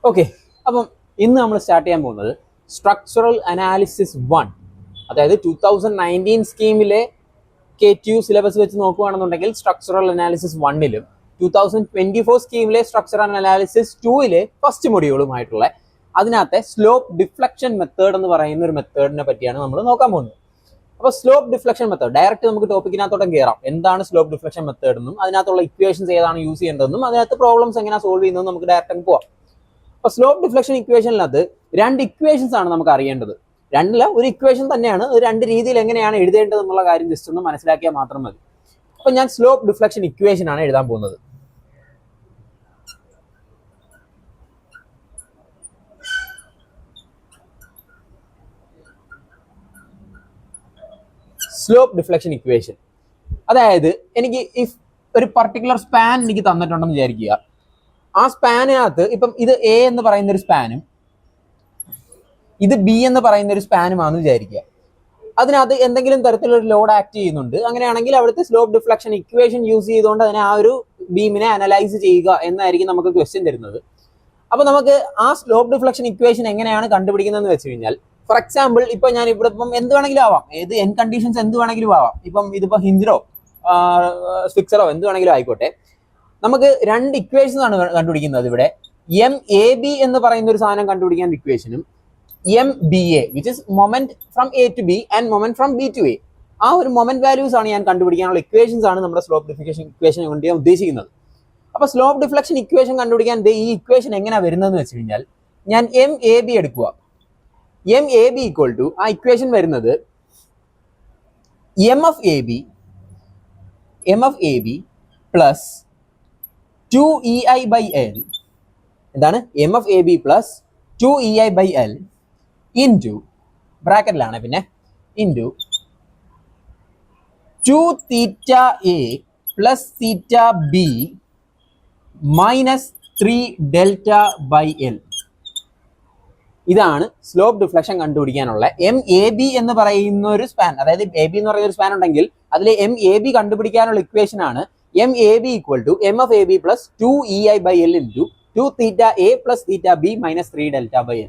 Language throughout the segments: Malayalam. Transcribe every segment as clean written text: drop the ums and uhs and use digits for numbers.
ഓക്കെ, അപ്പം ഇന്ന് നമ്മൾ സ്റ്റാർട്ട് ചെയ്യാൻ പോകുന്നത് സ്ട്രക്ചറൽ അനാലിസിസ് 1. അതായത് 2019 സ്കീമിലെ K2 സിലബസ് വെച്ച് നോക്കുകയാണെന്നുണ്ടെങ്കിൽ സ്ട്രക്ചറൽ അനാലിസിസ് 1ലും 2024 സ്കീമിലെ സ്ട്രക്ചറൽ അനാലിസിസ് 2ലെ ഫസ്റ്റ് മൊഡ്യൂളുമായിട്ടുള്ള അതിനകത്തെ സ്ലോപ്പ് ഡിഫ്ലക്ഷൻ മെത്തേഡ് എന്ന് പറയുന്ന ഒരു മെത്തേഡിനെ പറ്റിയാണ് നമ്മൾ നോക്കാൻ പോകുന്നത്. അപ്പോൾ സ്ലോപ്പ് ഡിഫ്ലക്ഷൻ മെത്തേഡ് ഡയറക്റ്റ് നമുക്ക് ടോപ്പിക്കിനകത്തോട്ടും കയറാം. എന്താണ് സ്ലോപ്പ് ഡിഫ്ലക്ഷൻ മെത്തേഡ് എന്നും അതിനകത്തുള്ള ഇക്വേഷൻസ് ഏതാണ് യൂസ് ചെയ്യേണ്ടതെന്നും അതിനകത്ത് പ്രോബ്ലംസ് എങ്ങനെ സോൾവ് ചെയ്യുന്നതെന്നും നമുക്ക് ഡയറക്റ്റ് പോവാം. അപ്പോൾ സ്ലോപ്പ് ഡിഫ്ലക്ഷൻ ഇക്വേഷനിനകത്ത് രണ്ട് ഇക്വേഷൻസ് ആണ് നമുക്ക് അറിയേണ്ടത്. രണ്ടില്ല, ഒരു ഇക്വേഷൻ തന്നെയാണ്, രണ്ട് രീതിയിൽ എങ്ങനെയാണ് എഴുതേണ്ടത് എന്നുള്ള കാര്യം ജസ്റ്റ് ഒന്ന് മനസ്സിലാക്കിയാൽ മാത്രം മതി. അപ്പോൾ ഞാൻ സ്ലോപ്പ് ഡിഫ്ലക്ഷൻ ഇക്വേഷൻ ആണ് എഴുതാൻ പോകുന്നത്. സ്ലോപ്പ് ഡിഫ്ലക്ഷൻ ഇക്വേഷൻ അതായത് എനിക്ക് ഇഫ് ഒരു പർട്ടിക്കുലർ സ്പാൻ എനിക്ക് തന്നിട്ടുണ്ടെന്ന് വിചാരിക്കുക. ആ സ്പാനിനകത്ത് ഇപ്പം ഇത് എ എന്ന് പറയുന്ന ഒരു സ്പാനും ഇത് ബി എന്ന് പറയുന്ന ഒരു സ്പാനുമാണെന്ന് വിചാരിക്കുക. അതിനകത്ത് എന്തെങ്കിലും തരത്തിലൊരു ലോഡ് ആക്ട് ചെയ്യുന്നുണ്ട്. അങ്ങനെയാണെങ്കിൽ അവിടുത്തെ സ്ലോപ്പ് ഡിഫ്ലക്ഷൻ ഇക്വേഷൻ യൂസ് ചെയ്തുകൊണ്ട് അതിനെ ആ ഒരു ബീമിനെ അനലൈസ് ചെയ്യുക എന്നായിരിക്കും നമുക്ക് ക്വസ്റ്റ്യൻ തരുന്നത്. അപ്പൊ നമുക്ക് ആ സ്ലോപ്പ് ഡിഫ്ലക്ഷൻ ഇക്വേഷൻ എങ്ങനെയാണ് കണ്ടുപിടിക്കുന്നതെന്ന് വെച്ച് കഴിഞ്ഞാൽ, ഫോർ എക്സാമ്പിൾ ഇപ്പൊ ഞാൻ ഇവിടെ ഇപ്പം എന്ത് വേണമെങ്കിലും ആവാം, ഏത് എൻ കണ്ടീഷൻസ് എന്ത് വേണമെങ്കിലും ആവാം. ഇപ്പം ഇതിപ്പോ ഹിഞ്ചറോ ഫിക്സറോ എന്ത് വേണമെങ്കിലും ആയിക്കോട്ടെ. നമുക്ക് രണ്ട് ഇക്വേഷൻസ് ആണ് കണ്ടുപിടിക്കുന്നത്. ഇവിടെ എം എ ബി എന്ന് പറയുന്ന ഒരു സാധനം കണ്ടുപിടിക്കാൻ ഇക്വേഷനും M B A which is moment from A to B and moment from B to A, ആ ഒരു മൊമെന്റ് വാല്യൂസ് ആണ് ഞാൻ കണ്ടുപിടിക്കാനുള്ള ഇക്വേഷൻസ് ആണ് നമ്മുടെ സ്ലോപ്പ് ഡിഫ്ലക്ഷൻ ഇക്വേഷൻ കൊണ്ട് ഞാൻ ഉദ്ദേശിക്കുന്നത്. അപ്പൊ സ്ലോപ്പ് ഡിഫ്ലക്ഷൻ ഇക്വേഷൻ കണ്ടുപിടിക്കാൻ ഈ ഇക്വേഷൻ എങ്ങനെയാണ് വരുന്നതെന്ന് വെച്ച് കഴിഞ്ഞാൽ, ഞാൻ എം എ ബി എടുക്കുക. M A B equal to ആ ഇക്വേഷൻ വരുന്നത് M of A B plus 2EI by L, എന്താണ് M of A B plus 2EI by L into ബ്രാക്കറ്റിലാണ് പിന്നെ into 2 theta A plus theta B minus 3 delta by L. ഇതാണ് സ്ലോപ്പ് ഡിഫ്ലക്ഷൻ കണ്ടുപിടിക്കാനുള്ള എം എ ബി എന്ന് പറയുന്ന ഒരു സ്പാൻ. അതായത് എ ബി എന്ന് പറയുന്ന ഒരു സ്പാൻ ഉണ്ടെങ്കിൽ അതിലെ എം എ ബി കണ്ടുപിടിക്കാനുള്ള ഇക്വേഷൻ ആണ് M A B equal to M of A B plus 2EI by L into 2 theta A plus theta B minus 3 delta by L.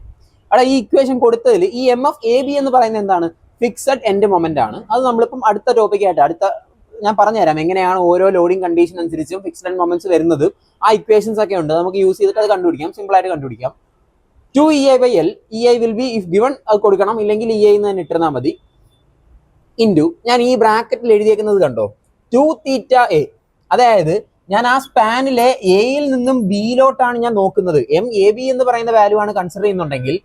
അവിടെ ഈ ഇക്വേഷൻ കൊടുത്തതിൽ ഈ എം ഓഫ് എ ബി എന്ന് പറയുന്നത് എന്താണ്? ഫിക്സഡ് എൻഡ് മൊമെന്റ് ആണ്. അത് നമ്മളിപ്പം അടുത്ത ടോപ്പിക്കായിട്ട് ഞാൻ പറഞ്ഞുതരാം എങ്ങനെയാണ് ഓരോ ലോഡിംഗ് കണ്ടീഷൻ അനുസരിച്ചും ഫിക്സഡ് എൻഡ് മൊമെന്റ്സ് വരുന്നത്. ആ ഇക്വേഷൻസ് ഒക്കെ ഉണ്ട്, നമുക്ക് യൂസ് ചെയ്തിട്ട് അത് കണ്ടുപിടിക്കാം, സിമ്പിൾ ആയിട്ട് കണ്ടുപിടിക്കാം. 2EI by L, EI will be if given അത് കൊടുക്കണം, ഇല്ലെങ്കിൽ EI എന്ന് തന്നെ ഇട്ടിരുന്നാൽ മതി. ഇൻറ്റു ഞാൻ ഈ ബ്രാക്കറ്റിൽ എഴുതിയേക്കുന്നത് കണ്ടോ, 2 തീറ്റ എ. അതായത് ഞാൻ ആ സ്പാനിലെ എയിൽ നിന്നും ബിയിലോട്ടാണ് ഞാൻ നോക്കുന്നത്. എം എ ബി എന്ന് പറയുന്ന വാല്യൂ ആണ് കൺസിഡർ ചെയ്യുന്നുണ്ടെങ്കിൽ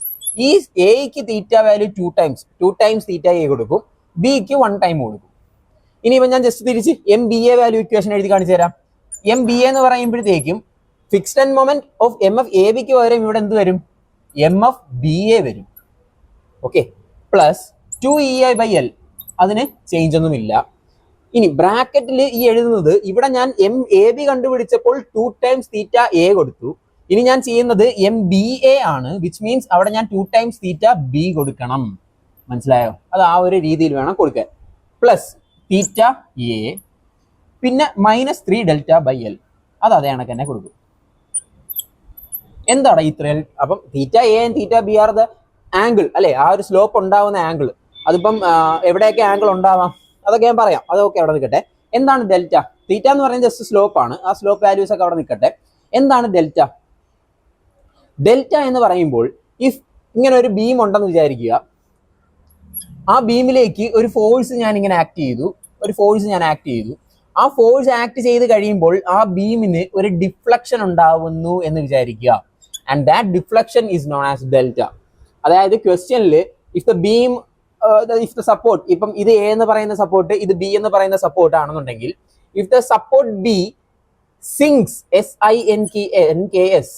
ഈ എക്ക് theta value 2 times theta A കൊടുക്കും, ബിക്ക് 1 ടൈം കൊടുക്കും. ഇനിയിപ്പോൾ ഞാൻ ജസ്റ്റ് തിരിച്ച് M B A value equation എഴുതി കാണിച്ചു തരാം. എം ബി എന്ന് പറയുമ്പോഴത്തേക്കും fixed end moment of M F A ബിക്ക് പകരം ഇവിടെ എന്ത് വരും? എം എഫ് ബി എ വരും. Okay, plus 2EI by L, അതിന് ചേഞ്ച് ഒന്നുമില്ല. ഇനി ബ്രാക്കറ്റിൽ ഈ എഴുതുന്നത്, ഇവിടെ ഞാൻ എം എ ബി കണ്ടുപിടിച്ചപ്പോൾ 2 ടൈംസ് തീറ്റ എ കൊടുത്തു. ഇനി ഞാൻ ചെയ്യുന്നത് എം ബി എ ആണ്, വിച്ച് മീൻസ് അവിടെ ഞാൻ 2 ടൈംസ് തീറ്റ ബി കൊടുക്കണം. മനസ്സിലായോ? അത് ആ ഒരു രീതിയിൽ വേണം കൊടുക്കാൻ. പ്ലസ് തീറ്റ എ പിന്നെ മൈനസ് 3 ഡെൽറ്റ ബൈ എൽ, അത് അതേ കണക്ക് തന്നെ കൊടുക്കും. എന്താണ് ഇത്രയും? അപ്പം തീറ്റ A and theta B are the angle അല്ലെ, ആ ഒരു സ്ലോപ്പ് ഉണ്ടാവുന്ന ആംഗിൾ. അതിപ്പം എവിടെയൊക്കെ ആംഗിൾ ഉണ്ടാവാം അതൊക്കെ ഞാൻ പറയാം, അതൊക്കെ അവിടെ നിൽക്കട്ടെ. എന്താണ് ഡെൽറ്റ? തീറ്റ എന്ന് പറയുന്നത് ജസ്റ്റ് സ്ലോപ്പ് ആണ്, ആ സ്ലോപ്പ് വാല്യൂസ് ഒക്കെ അവിടെ നിൽക്കട്ടെ. എന്താണ് ഡെൽറ്റ? ഡെൽറ്റ എന്ന് പറയുമ്പോൾ ഇഫ് ഇങ്ങനെ ഒരു ബീം ഉണ്ടെന്ന് വിചാരിക്കുക, ആ ബീമിലേക്ക് ഒരു ഫോഴ്സ് ഞാൻ ഇങ്ങനെ ആക്ട് ചെയ്തു, ആ ഫോഴ്സ് ആക്ട് ചെയ്ത് കഴിയുമ്പോൾ ആ ബീമിന് ഒരു ഡിഫ്ലക്ഷൻ ഉണ്ടാവുന്നു എന്ന് വിചാരിക്കുക. And that deflection is known as delta. അതായത് ക്വസ്റ്റ്യനിൽ if the beam if the support, ഇപ്പം ഇത് എ എന്ന് പറയുന്ന സപ്പോർട്ട്, ഇത് ബി എന്ന് പറയുന്ന സപ്പോർട്ട് ആണെന്നുണ്ടെങ്കിൽ, if the support B sinks SINKS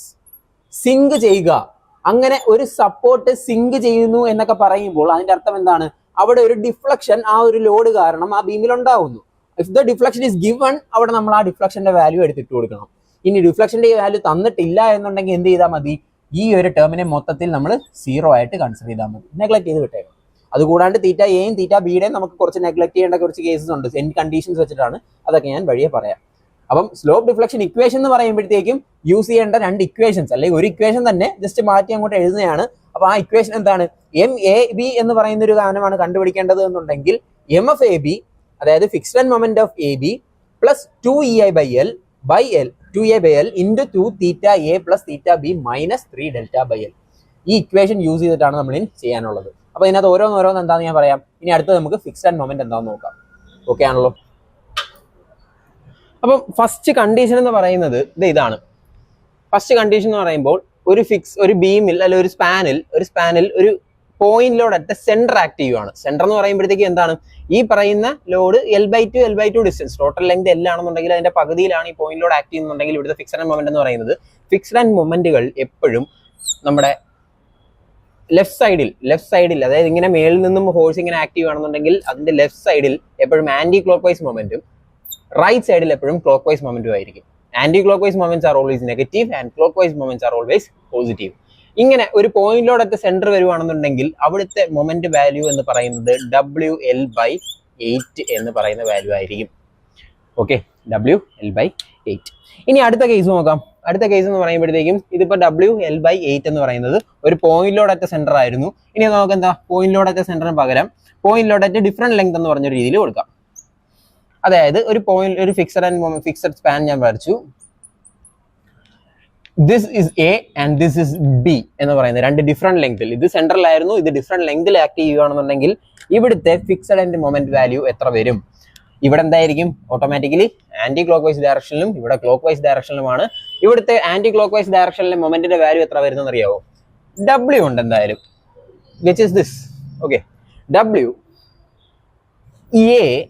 sink ചെയ്യുക, അങ്ങനെ ഒരു സപ്പോർട്ട് സിങ്ക് ചെയ്യുന്നു എന്നൊക്കെ പറയുമ്പോൾ അതിന്റെ അർത്ഥം എന്താണ്? അവിടെ ഒരു ഡിഫ്ലക്ഷൻ ആ ഒരു ലോഡ് കാരണം ആ ബീമിൽ ഉണ്ടാവുന്നു. If the deflection is given, അവിടെ നമ്മൾ ആ ഡിഫ്ലക്ഷന്റെ വാല്യൂ എടുത്തിട്ട് കൊടുക്കണം. ഇനി ഡിഫ്ലക്ഷന്റെ വാല്യൂ തന്നിട്ടില്ല എന്നുണ്ടെങ്കിൽ എന്ത് ചെയ്താൽ മതി? ഈ ഒരു ടേമിനെ മൊത്തത്തിൽ നമ്മൾ 0 ആയിട്ട് കൺസിഡർ ചെയ്താൽ മതി, നെഗ്ലക്ട് ചെയ്ത് വിട്ടേക്കണം. അതുകൂടാണ്ട് തീറ്റ എയും തീറ്റ ബിയുടെയും നമുക്ക് കുറച്ച് നെഗ്ലക്ട് ചെയ്യേണ്ട കുറച്ച് കേസസ് ഉണ്ട്, എൻഡ് കണ്ടീഷൻസ് വെച്ചിട്ടാണ്. അതൊക്കെ ഞാൻ വഴിയെ പറയാം. അപ്പം സ്ലോപ്പ് ഡിഫ്ലക്ഷൻ ഇക്വേഷൻ എന്ന് പറയുമ്പോഴത്തേക്കും യൂസ് ചെയ്യേണ്ട രണ്ട് ഇക്വേഷൻസ് അല്ലെങ്കിൽ ഒരു ഇക്വേഷൻ തന്നെ ജസ്റ്റ് മാറ്റി അങ്ങോട്ട് എഴുതുന്നതാണ്. അപ്പൊ ആ ഇക്വേഷൻ എന്താണ്? MAB എന്ന് പറയുന്ന ഒരു സാധനമാണ് കണ്ടുപിടിക്കേണ്ടത് എന്നുണ്ടെങ്കിൽ MFAB, അതായത് fixed end moment of AB plus 2EI/L by L 2A/L into 2 theta A plus theta B minus 3 delta by L. ഈ ഇക്വേഷൻ യൂസ് ചെയ്തിട്ടാണ് നമ്മൾ ഇനി ചെയ്യാനുള്ളത്. അപ്പൊ ഇതിനകത്ത് ഓരോന്ന് എന്താണെന്ന് ഞാൻ പറയാം. ഇനി അടുത്തത് നമുക്ക് ഫിക്സ്ഡ് ആൻഡ് മൊമെന്റ് എന്താണെന്ന് നോക്കാം. ഓക്കെ ആണല്ലോ? അപ്പം ഫസ്റ്റ് കണ്ടീഷൻ എന്ന് പറയുന്നത് ഇതാണ്. ഫസ്റ്റ് കണ്ടീഷൻ എന്ന് പറയുമ്പോൾ ഒരു ബീമിൽ അല്ലെ ഒരു സ്പാനിൽ ഒരു point load at centre active ആണ്. സെന്റർ എന്ന് പറയുമ്പോഴത്തേക്ക് എന്താണ്? ഈ പറയുന്ന load L/2 distance, total length L ആണെന്നുണ്ടെങ്കിൽ അതിന്റെ പകുതിയിലാണ് ഈ പോയിന്റ് ലോഡ് ആക്ട് ചെയ്യുന്നുണ്ടെങ്കിൽ ഇവിടുത്തെ ഫിക്സ്ഡ് ആൻഡ് മൊമെന്റ് എന്ന് പറയുന്നത്. ഫിക്സ്ഡ് ആൻഡ് മൊമെന്റുകൾ എപ്പോഴും നമ്മുടെ ലെഫ്റ്റ് സൈഡിൽ അതായത് ഇങ്ങനെ മേളിൽ നിന്നും ഫോഴ്സ് ഇങ്ങനെ ആക്റ്റീവ് ആണെന്നുണ്ടെങ്കിൽ അതിന്റെ ലെഫ്റ്റ് സൈഡിൽ എപ്പോഴും ആന്റി ക്ലോക്ക് വൈസ് മൊമെന്റും റൈറ്റ് സൈഡിൽ എപ്പോഴും ക്ലോക്ക് വൈസ് മൊമെന്റും ആയിരിക്കും. Anti clock vice moments are always negative and clock vice moments are always positive. ഇങ്ങനെ ഒരു പോയിന്റ് ലോഡ് അറ്റ് സെന്റർ വരുവാണെന്നുണ്ടെങ്കിൽ അവിടുത്തെ മൊമെന്റ് വാല്യൂ എന്ന് പറയുന്നത് WL/8 എന്ന് പറയുന്ന വാല്യൂ ആയിരിക്കും. Okay, WL/8. ഇനി അടുത്ത കേസ് നോക്കാം. അടുത്ത കേസ് എന്ന് പറയുമ്പോഴത്തേക്കും ഇതിപ്പോ WL/8 എന്ന് പറയുന്നത് ഒരു പോയിന്റ് ലോഡ് അറ്റ് സെന്റർ ആയിരുന്നു. ഇനി നമുക്ക് എന്താ പോയിന്റ് ലോഡ് അറ്റ് സെന്ററിന് പകരം point load at different length എന്ന് പറഞ്ഞ രീതിയിൽ കൊടുക്കാം. അതായത് ഒരു ഫിക്സഡ് സ്പാൻ ഞാൻ വരച്ചു. This is A and this is B എന്ന് പറയുന്നത് രണ്ട് ഡിഫറെന്റ് ലെങ്തിൽ, ഇത് സെൻട്രലായിരുന്നു, ഇത് ഡിഫറെന്റ് ലെങ്തിൽ ആക്ട് ചെയ്യുകയാണെന്നുണ്ടെങ്കിൽ ഇവിടുത്തെ ഫിക്സഡ് ആൻഡ് മൊമെന്റ് വാല്യൂ എത്ര വരും? ഇവിടെ എന്തായിരിക്കും? ഓട്ടോമാറ്റിക്കലി ആന്റി ക്ലോക്ക് വൈസ് ഡയറക്ഷനിലും ഇവിടെ ക്ലോക്ക് വൈസ് ഡയറക്ഷനിലുമാണ്. ഇവിടുത്തെ ആന്റി ക്ലോക്ക് വൈസ് ഡയറക്ഷനിലെ മൊമെന്റിന്റെ വാല്യൂ എത്ര വരുന്നെന്ന് അറിയാവോ? W ഉണ്ട് എന്തായാലും, which is this. Okay, W A/B²/L².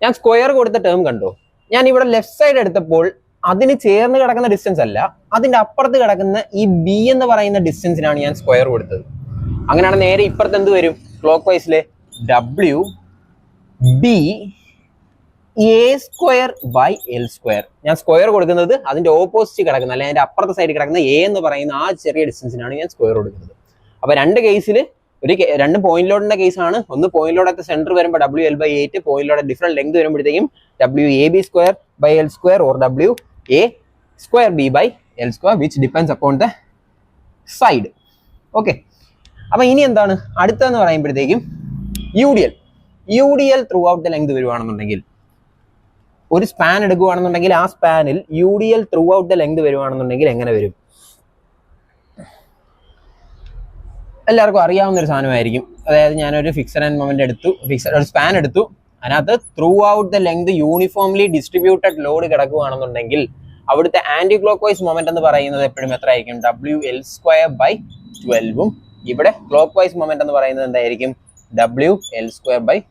ഞാൻ സ്ക്വയർ കൊടുത്ത ടേം കണ്ടോ? ഞാൻ ഇവിടെ ലെഫ്റ്റ് സൈഡ് എടുത്തപ്പോൾ അതിന് ചേർന്ന് കിടക്കുന്ന ഡിസ്റ്റൻസ് അല്ല, അതിന്റെ അപ്പുറത്ത് കിടക്കുന്ന ഈ B എന്ന് പറയുന്ന ഡിസ്റ്റൻസിനാണ് ഞാൻ സ്ക്വയർ കൊടുത്തത്. അങ്ങനെയാണ് നേരെ ഇപ്പുറത്ത് എന്ത് വരും? ക്ലോക്ക് വൈസിലെ WB²/L². ഞാൻ സ്ക്വയർ കൊടുക്കുന്നത് അതിന്റെ ഓപ്പോസിറ്റ് കിടക്കുന്ന അല്ലെങ്കിൽ അതിന്റെ അപ്പുറത്തെ സൈഡിൽ കിടക്കുന്ന A എന്ന് പറയുന്ന ആ ചെറിയ ഡിസ്റ്റൻസിനാണ് ഞാൻ സ്ക്വയർ കൊടുക്കുന്നത്. അപ്പൊ രണ്ട് കേസിൽ രണ്ട് പോയിന്റ് ലോഡിന്റെ കേസാണ്. ഒന്ന് പോയിന്റ് ലോഡ് അറ്റ് സെന്റർ വരുമ്പോൾ WL/8, point load different length വരുമ്പോഴത്തേക്കും WAB²/L² or WA²B/L², which depends upon the side. Okay, അപ്പൊ ഇനി എന്താണ് അടുത്തെന്ന് പറയുമ്പോഴത്തേക്കും UDL throughout the length വരുവാണെന്നുണ്ടെങ്കിൽ, ഒരു സ്പാൻ എടുക്കുകയാണെന്നുണ്ടെങ്കിൽ ആ സ്പാനിൽ UDL throughout the length വരുവാണെന്നുണ്ടെങ്കിൽ എങ്ങനെ വരും? എല്ലാവർക്കും അറിയാവുന്ന ഒരു സാധനമായിരിക്കും. അതായത് ഞാനൊരു ഫിക്സഡ് ആൻഡ് മൊമെന്റ് ഒരു സ്പാൻ എടുത്തു, അതിനകത്ത് throughout the length uniformly distributed load കിടക്കുകയാണെന്നുണ്ടെങ്കിൽ അവിടുത്തെ ആന്റി ക്ലോക്ക് വൈസ് മൊമെന്റ് എന്ന് പറയുന്നത് എപ്പോഴും എത്ര ആയിരിക്കും? WL²/12. ഇവിടെ ക്ലോക്ക് വൈസ് മൊമെന്റ് എന്ന് പറയുന്നത് എന്തായിരിക്കും? WL²/12.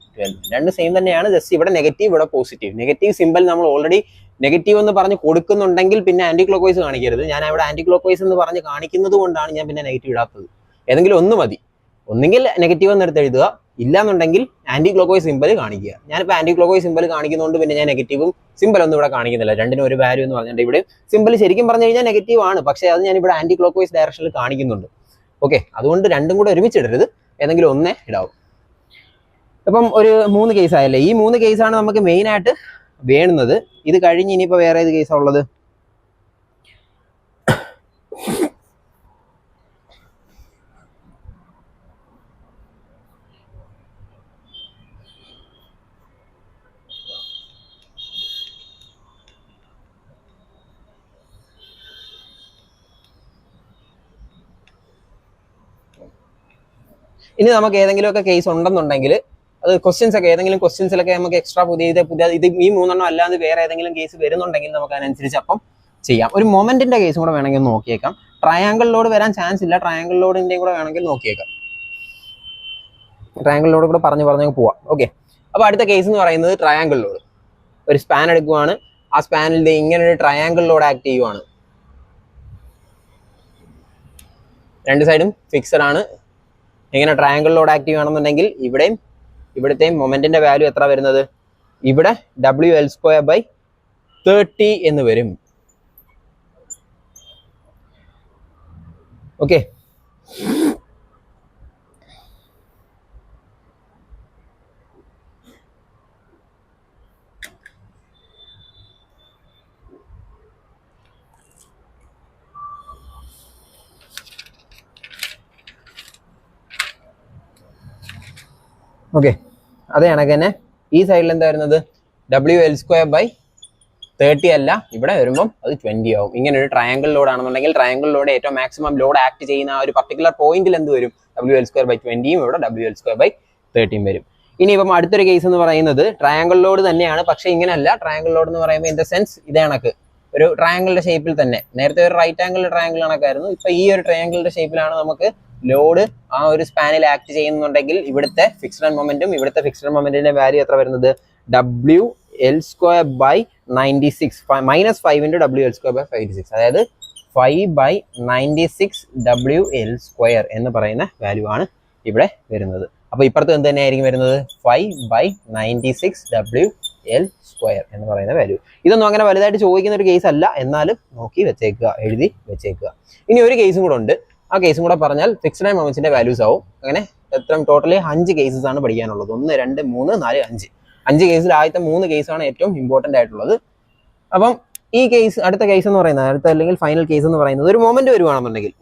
രണ്ട് സെയിം തന്നെയാണ്, ജസ്റ്റ് ഇവിടെ നെഗറ്റീവ് ഇവിടെ പോസിറ്റീവ്. നെഗറ്റീവ് സിമ്പിൾ നമ്മൾ ഓൾറെഡി നെഗറ്റീവ് എന്ന് പറഞ്ഞ് കൊടുക്കുന്നുണ്ടെങ്കിൽ പിന്നെ ആന്റി ക്ലോക്ക് വൈസ് കാണിക്കരുത്. ഞാൻ ഇവിടെ ആന്റി ക്ലോക്ക് വൈസ് എന്ന് പറഞ്ഞ് കാണിക്കുന്നത് കൊണ്ടാണ് ഞാൻ പിന്നെ നെഗറ്റീവ് ഇടാത്തത്. ഏതെങ്കിലും ഒന്ന് മതി, ഒന്നെങ്കിൽ നെഗറ്റീവ് എന്ന് എടുത്ത് എഴുതുക, ഇല്ലാന്നുണ്ടെങ്കിൽ ആന്റി ക്ലോക്ക് വൈസ് സിമ്പിൾ കാണിക്കുക. ഞാനിപ്പോൾ ആന്റി ക്ലോക്ക് വൈസ് സിമ്പിൾ കാണിക്കുന്നതുകൊണ്ട് പിന്നെ ഞാൻ നെഗറ്റീവും സിമ്പിൾ ഒന്നും ഇവിടെ കാണിക്കുന്നില്ല. രണ്ടിനും ഒരു വാല്യൂ എന്ന് പറഞ്ഞിട്ട് ഇവിടെ സിമ്പിൾ ശരിക്കും പറഞ്ഞു കഴിഞ്ഞാൽ നെഗറ്റീവ് ആണ്, പക്ഷേ അത് ഞാൻ ഇവിടെ ആന്റി ക്ലോക്ക് വൈസ് ഡയറക്ഷനിൽ കാണിക്കുന്നുണ്ട്. ഓക്കെ, അതുകൊണ്ട് രണ്ടും കൂടെ ഒരുമിച്ചിടരുത്, ഏതെങ്കിലും ഒന്നേ ഇടാവും. ഇപ്പം ഒരു 3 കേസ് ആയല്ലേ? ഈ 3 കേസാണ് നമുക്ക് മെയിൻ ആയിട്ട് വേണ്ടുന്നത്. ഇത് കഴിഞ്ഞ് ഇനിയിപ്പോൾ വേറെ ഏത് കേസാണ് ഉള്ളത്? ഇനി നമുക്ക് ഏതെങ്കിലുമൊക്കെ കേസ് ഉണ്ടെന്നുണ്ടെങ്കിൽ അത് ഏതെങ്കിലും ക്വസ്റ്റ്യൻസിലൊക്കെ നമുക്ക് എക്സ്ട്രാ പുതിയ ഇത് ഈ 3 എണ്ണം അല്ലാതെ വേറെ ഏതെങ്കിലും കേസ് വരുന്നുണ്ടെങ്കിൽ നമുക്ക് അതിനനുസരിച്ച് അപ്പം ചെയ്യാം. ഒരു മൊമെന്റിന്റെ കേസും കൂടെ വേണമെങ്കിൽ നോക്കിയേക്കാം. ട്രയാങ്കിൾ ലോഡ് വരാൻ ചാൻസ് ഇല്ല, ട്രയാങ്കിൾ ലോഡിന്റെയും കൂടെ വേണമെങ്കിൽ നോക്കിയേക്കാം. ട്രയാങ്കിൾ ലോഡ് കൂടെ പറഞ്ഞു പോവാം. ഓക്കെ, അപ്പൊ അടുത്ത കേസ് എന്ന് പറയുന്നത് ട്രയാങ്കിൾ ലോഡ്. ഒരു സ്പാൻ എടുക്കുവാണ്, ആ സ്പാനിൽ ഇങ്ങനെ ഒരു ട്രയാങ്കിൾ ലോഡ് ആക്ട് ചെയ്യുവാണ്. രണ്ട് സൈഡും ഫിക്സഡ് ആണ്. ഇങ്ങനെ ട്രയാങ്കിൾ ലോഡ് ആക്റ്റീവ് ആണെന്നുണ്ടെങ്കിൽ ഇവിടുത്തെയും മൊമെന്റിന്റെ വാല്യൂ എത്ര വരുന്നത്? ഇവിടെ WL²/30 എന്ന് വരും. ഓക്കെ, ഓക്കെ, അതേ കണക്ക് തന്നെ ഈ സൈഡിൽ എന്താ വരുന്നത്, WL²/30 അല്ല, ഇവിടെ വരുമ്പം അത് 20 ആവും. ഇങ്ങനെ ഒരു ട്രയാങ്കിൾ ലോഡ് ആണെന്നുണ്ടെങ്കിൽ ട്രയാങ്കിൾ ലോഡ് ഏറ്റവും മാക്സിമം ലോഡ് ആക്ട് ചെയ്യുന്ന ആ ഒരു പർട്ടിക്കുലർ പോയിന്റിൽ എന്ത് വരും, WL²/20 ഇവിടെ WL²/30 വരും. ഇനി ഇപ്പം അടുത്തൊരു കേസ് എന്ന് പറയുന്നത് ട്രയാങ്കിൾ ലോഡ് തന്നെയാണ്, പക്ഷെ ഇങ്ങനെയല്ല. ട്രയാങ്കിൾ ലോഡ് എന്ന് പറയുമ്പോൾ ഇൻ ദ സെൻസ് ഇതേ കണക്ക് ഒരു ട്രയാങ്കിളിന്റെ ഷേപ്പിൽ തന്നെ, നേരത്തെ ഒരു റൈറ്റ് ആംഗിളിന്റെ ട്രയാങ്കിൾ കണക്കായിരുന്നു, ഇപ്പൊ ഈ ഒരു ട്രയാങ്കിളിന്റെ ഷേപ്പിലാണ് നമുക്ക് ലോഡ് ആ ഒരു സ്പാനിൽ ആക്ട് ചെയ്യുന്നുണ്ടെങ്കിൽ ഇവിടുത്തെ ഫിക്സ്ഡ് മൊമെന്റും ഇവിടുത്തെ ഫിക്സ്ഡ് മൊമെന്റിന്റെ വാല്യൂ എത്ര വരുന്നത്, WL²/96 -5 × WL²/56, അതായത് 5/96 WL² എന്ന് പറയുന്ന വാല്യൂ ആണ് ഇവിടെ വരുന്നത്. അപ്പൊ ഇപ്പുറത്ത് എന്ത് തന്നെയായിരിക്കും വരുന്നത്, 5/96 WL² എന്ന് പറയുന്ന വാല്യൂ. ഇതൊന്നും അങ്ങനെ വലുതായിട്ട് ചോദിക്കുന്ന ഒരു കേസ് അല്ല, എന്നാലും നോക്കി വെച്ചേക്കുക, എഴുതി വെച്ചേക്കുക. ഇനി ഒരു കേസും കൂടെ ഉണ്ട്, ആ കേസും കൂടെ പറഞ്ഞാൽ ഫിക്സ്ഡ് മൊമെന്റ്സിന്റെ വാല്യൂസ് ആവും. അങ്ങനെ എത്ര ടോട്ടലി 5 കേസസ് ആണ് പഠിക്കാനുള്ളത്. 1, 2, 3, 4, 5. 5 കേസിൽ ആദ്യത്തെ 3 കേസാണ് ഏറ്റവും ഇമ്പോർട്ടന്റ് ആയിട്ടുള്ളത്. അപ്പം ഈ കേസ്, അടുത്ത കേസ് എന്ന് പറയുന്നത്, അടുത്ത അല്ലെങ്കിൽ ഫൈനൽ കേസ് എന്ന് പറയുന്നത്, ഒരു മൊമെന്റ് വരുവാണെന്നുണ്ടെങ്കിൽ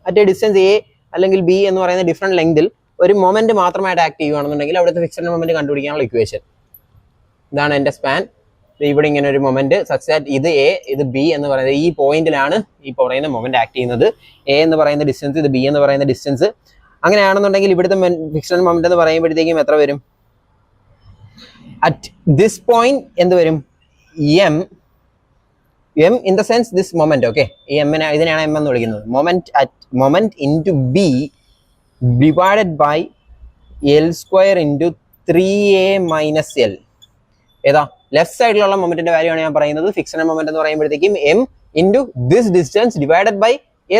അറ്റ് ഡിസ്റ്റൻസ് എ അല്ലെങ്കിൽ ബി എന്ന് പറയുന്ന ഡിഫറെന്റ് ലെങ്തിൽ ഒരു മൊമെന്റ് മാത്രമായിട്ട് ആക്ട് ചെയ്യുകയാണെന്നുണ്ടെങ്കിൽ അവിടുത്തെ ഫിക്സ്ഡ് മൊമെന്റ് കണ്ടുപിടിക്കാനുള്ള ഇക്വേഷൻ ഇതാണ്. എന്റെ സ്പാൻ ഇവിടെ ഇങ്ങനെ ഒരു മൊമെന്റ് സച്ച് ദാറ്റ് ഇത് എ ഇത് ബി എന്ന് പറയുന്നത് ഈ പോയിന്റിലാണ് ഈ പറയുന്ന മൊമെന്റ് ആക്ട് ചെയ്യുന്നത്. എ എന്ന് പറയുന്ന ഡിസ്റ്റൻസ്, ഇത് ബി എന്ന് പറയുന്ന ഡിസ്റ്റൻസ്. അങ്ങനെയാണെന്നുണ്ടെങ്കിൽ ഇവിടുത്തെ ഫിക്സ്ഡ് മൊമെന്റ് എന്ന് പറയുമ്പോഴത്തേക്കും എത്ര വരും, അറ്റ് ദിസ് പോയിന്റ് എന്ത് വരും, M in the sense this moment. Okay, ഈ എമ്മിനെ ഇതിനെയാണ് എം എന്ന് വിളിക്കുന്നത്. Moment into B divided by L² into 3a - L. ഏതാ ലെഫ്റ്റ് സൈഡിലുള്ള മൊമെന്റിന്റെ വാല്യൂ ആണ് ഞാൻ പറയുന്നത്. ഫിക്സ്ഡ് മൊമെന്റ് എന്ന് പറയുമ്പോഴത്തേക്കും M into this distance divided by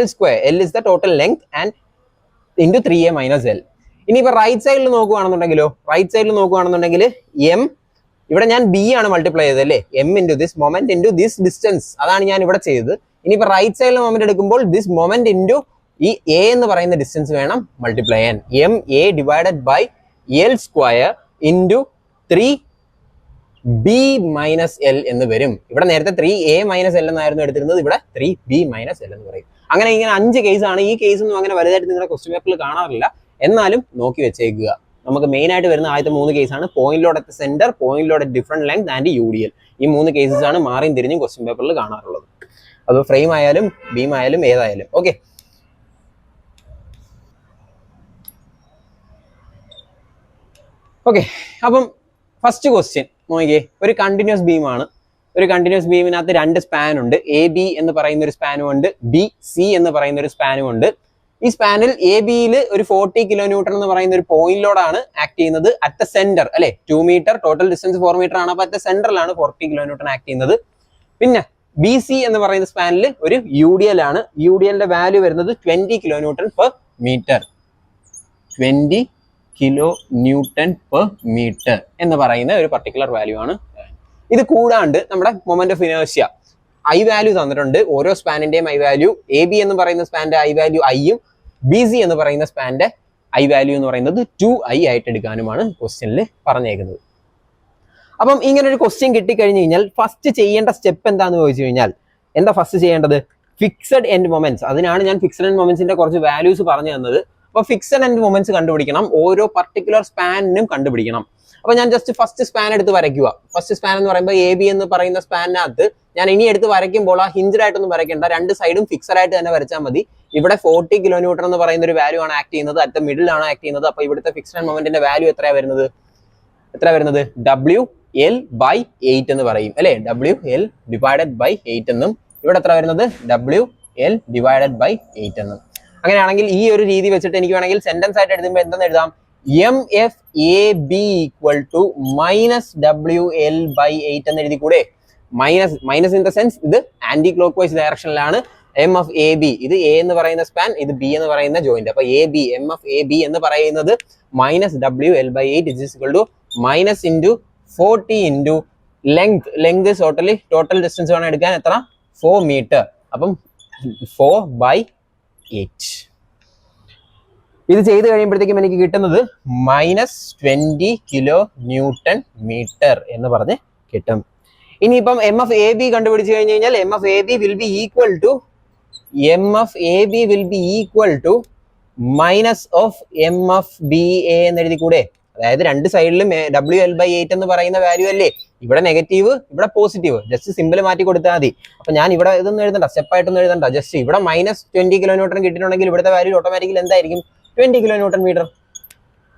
L². L is the total length and into 3a - L. ഇനിയിപ്പോ റൈറ്റ് സൈഡിൽ നോക്കുകയാണെന്നുണ്ടെങ്കിലോ, റൈറ്റ് സൈഡിൽ നോക്കുകയാണെന്നുണ്ടെങ്കിൽ എം ഇവിടെ ഞാൻ ബി ആണ് മൾട്ടിപ്ലൈ ചെയ്തത് അല്ലേ, M into this moment into this distance, അതാണ് ഞാൻ ഇവിടെ ചെയ്തത്. ഇനിയിപ്പോ റൈറ്റ് സൈഡിൽ മൊമെന്റ് എടുക്കുമ്പോൾ ദിസ് മൊമെന്റ് ഇൻറ്റു ഈ എ എന്ന് പറയുന്ന ഡിസ്റ്റൻസ് വേണം മൾട്ടിപ്ലൈ ചെയ്യാൻ. MA divided by L² into 3b - L എന്ന് വരും. ഇവിടെ നേരത്തെ 3a - L എന്നായിരുന്നു എടുത്തിരുന്നത്, ഇവിടെ 3b - L എന്ന് പറയും. അങ്ങനെ ഇങ്ങനെ 5 കേസാണ്. ഈ കേസൊന്നും അങ്ങനെ വലുതായിട്ട് നിങ്ങളുടെ ക്വസ്റ്റ്യൻ പേപ്പറിൽ കാണാറില്ല, എന്നാലും നോക്കി വെച്ചേക്കുക. നമുക്ക് മെയിൻ ആയിട്ട് വരുന്ന ആദ്യത്തെ 3 കേസാണ് point load at centre, point load at different length and UDL. ഈ 3 കേസസ് ആണ് മാറിയും തിരിഞ്ഞും ക്വസ്റ്റ്യൻ പേപ്പറിൽ കാണാറുള്ളത്. അത് ഫ്രെയിം ആയാലും ബീം ആയാലും ഏതായാലും. ഓക്കെ, അപ്പം ഫസ്റ്റ് ക്വസ്റ്റ്യൻ നോക്കിയേ, ഒരു കണ്ടിന്യൂസ് ബീമാണ്. ഒരു കണ്ടിന്യൂസ് ബീമിനകത്ത് 2 സ്പാൻ ഉണ്ട്. AB എന്ന് പറയുന്ന ഒരു സ്പാനും ഉണ്ട്, BC എന്ന് പറയുന്ന ഒരു സ്പാനും ഉണ്ട്. ഈ സ്പാനിൽ AB-യിൽ ഒരു 40 kN എന്ന് പറയുന്ന ഒരു പോയിന്റ് ലോഡാണ് ആക്ട് ചെയ്യുന്നത് അറ്റ് ദ സെന്റർ അല്ലെ. 2 മീറ്റർ, ടോട്ടൽ ഡിസ്റ്റൻസ് 4 മീറ്റർ ആണ്. അപ്പൊ അറ്റ് ദ സെന്ററിലാണ് 40 kN ആക്ട് ചെയ്യുന്നത്. പിന്നെ BC എന്ന് പറയുന്ന സ്പാനിൽ ഒരു UDL ആണ്. UDL-ന്റെ വാല്യൂ വരുന്നത് 20 kN/m. 20 kN/m എന്ന് പറയുന്ന ഒരു പർട്ടിക്കുലർ വാല്യൂ ആണ്. ഇത് കൂടാണ്ട് നമ്മുടെ moment of inertia I value തന്നിട്ടുണ്ട്. ഓരോ സ്പാനിന്റെയും ഐ വാല്യൂ, AB എന്ന് പറയുന്ന സ്പാന്റെ ഐ വാല്യൂ ഐയും BC എന്ന് പറയുന്ന സ്പാന്റെ ഐ വാല്യൂ എന്ന് പറയുന്നത് 2i ആയിട്ട് എടുക്കാനുമാണ് ക്വസ്റ്റ്യനിൽ പറഞ്ഞേക്കുന്നത്. അപ്പം ഇങ്ങനെ ഒരു ക്വസ്റ്റ്യൻ കിട്ടിക്കഴിഞ്ഞ് കഴിഞ്ഞാൽ ഫസ്റ്റ് ചെയ്യേണ്ട സ്റ്റെപ്പ് എന്താണെന്ന് ചോദിച്ചു കഴിഞ്ഞാൽ, എന്താ ഫസ്റ്റ് ചെയ്യേണ്ടത്, ഫിക്സഡ് എൻഡ് മൊമെന്റ്സ്. അതിനാണ് ഞാൻ ഫിക്സഡ് എൻഡ് മൊമെന്റ്സിന്റെ കുറച്ച് വാല്യൂസ് പറഞ്ഞു തന്നത്. അപ്പൊ ഫിക്സഡ് എൻഡ് മൊമെന്റ്സ് കണ്ടുപിടിക്കണം, ഓരോ പർട്ടിക്കുലർ സ്പാനിനും കണ്ടുപിടിക്കണം. അപ്പൊ ഞാൻ ജസ്റ്റ് ഫസ്റ്റ് സ്പാൻ എടുത്ത് വരയ്ക്കുക. ഫസ്റ്റ് സ്പാൻ എന്ന് പറയുമ്പോൾ AB എന്ന് പറയുന്ന സ്പാനിനകത്ത് ഞാൻ ഇനി എടുത്ത് വരയ്ക്കുമ്പോൾ ആ ഹിഞ്ചഡ് ആയിട്ടൊന്നും വരയ്ക്കേണ്ട, 2 സൈഡും ഫിക്സഡ് ആയിട്ട് തന്നെ വരച്ചാൽ മതി. ഇവിടെ 40 kN എന്ന് പറയുന്ന ഒരു വാല്യൂ ആണ് ആക്ട് ചെയ്യുന്നത്, അറ്റ് ദ മിഡിൽ ആണ് ആക്ട് ചെയ്യുന്നത്. അപ്പൊ ഇവിടുത്തെ ഫിക്സഡ് മൊമെന്റിന്റെ വാല്യൂ എത്ര വരുന്നത്, WL/8 എന്ന് പറയും അല്ലെ. WL ഡിവൈഡഡ് ബൈ 8 എന്നും, ഇവിടെ എത്ര വരുന്നത് WL ഡിവൈഡഡ് ബൈ 8 എന്നും. അങ്ങനെയാണെങ്കിൽ ഈ ഒരു രീതി വെച്ചിട്ട് എനിക്ക് വേണമെങ്കിൽ സെന്റൻസ് ആയിട്ട് എഴുതുമ്പോൾ എന്തെന്ന് എഴുതാം, MFAB -WL/8 എന്ന് എഴുതി കൂടെ. മൈനസ് ഇൻ ദ സെൻസ് ഇത് ആന്റി ക്ലോക്ക് വൈസ് ഡയറക്ഷനിലാണ്. MFAB ഇത് A എന്ന് പറയുന്ന സ്പാൻ, ഇത് B എന്ന് പറയുന്ന ജോയിന്റ്. അപ്പൊ MFAB എന്ന് പറയുന്നത് -WL/8 minus into 40 into length total distance വേണം എടുക്കാൻ, എത്ര 4 മീറ്റർ. അപ്പം 4/8. ഇത് ചെയ്ത് കഴിയുമ്പോഴത്തേക്കും എനിക്ക് കിട്ടുന്നത് -20 kN എന്ന് പറഞ്ഞ് കിട്ടും. ഇനിയിപ്പം MFAB കണ്ടുപിടിച്ച് കഴിഞ്ഞ് കഴിഞ്ഞാൽ MFAB will be equal to minus of MFBA എന്ന് എഴുതി കൂടെ. അതായത് രണ്ട് സൈഡിലും WL/8 എന്ന് പറയുന്ന വാല്യൂ അല്ലേ, ഇവിടെ നെഗറ്റീവ് ഇവിടെ പോസിറ്റീവ്, ജസ്റ്റ് സിമ്പിൾ മാറ്റി കൊടുത്താൽ മതി. അപ്പൊ ഞാൻ ഇവിടെ ഇതൊന്നും എഴുതണ്ട, സ്റ്റെപ്പായിട്ടൊന്നും എഴുതണ്ട, ജസ്റ്റ് ഇവിടെ -20 kN കിട്ടിയിട്ടുണ്ടെങ്കിൽ ഇവിടുത്തെ വാല്യൂ ഓട്ടോമാറ്റിക്കലി എന്തായിരിക്കും 20 kN.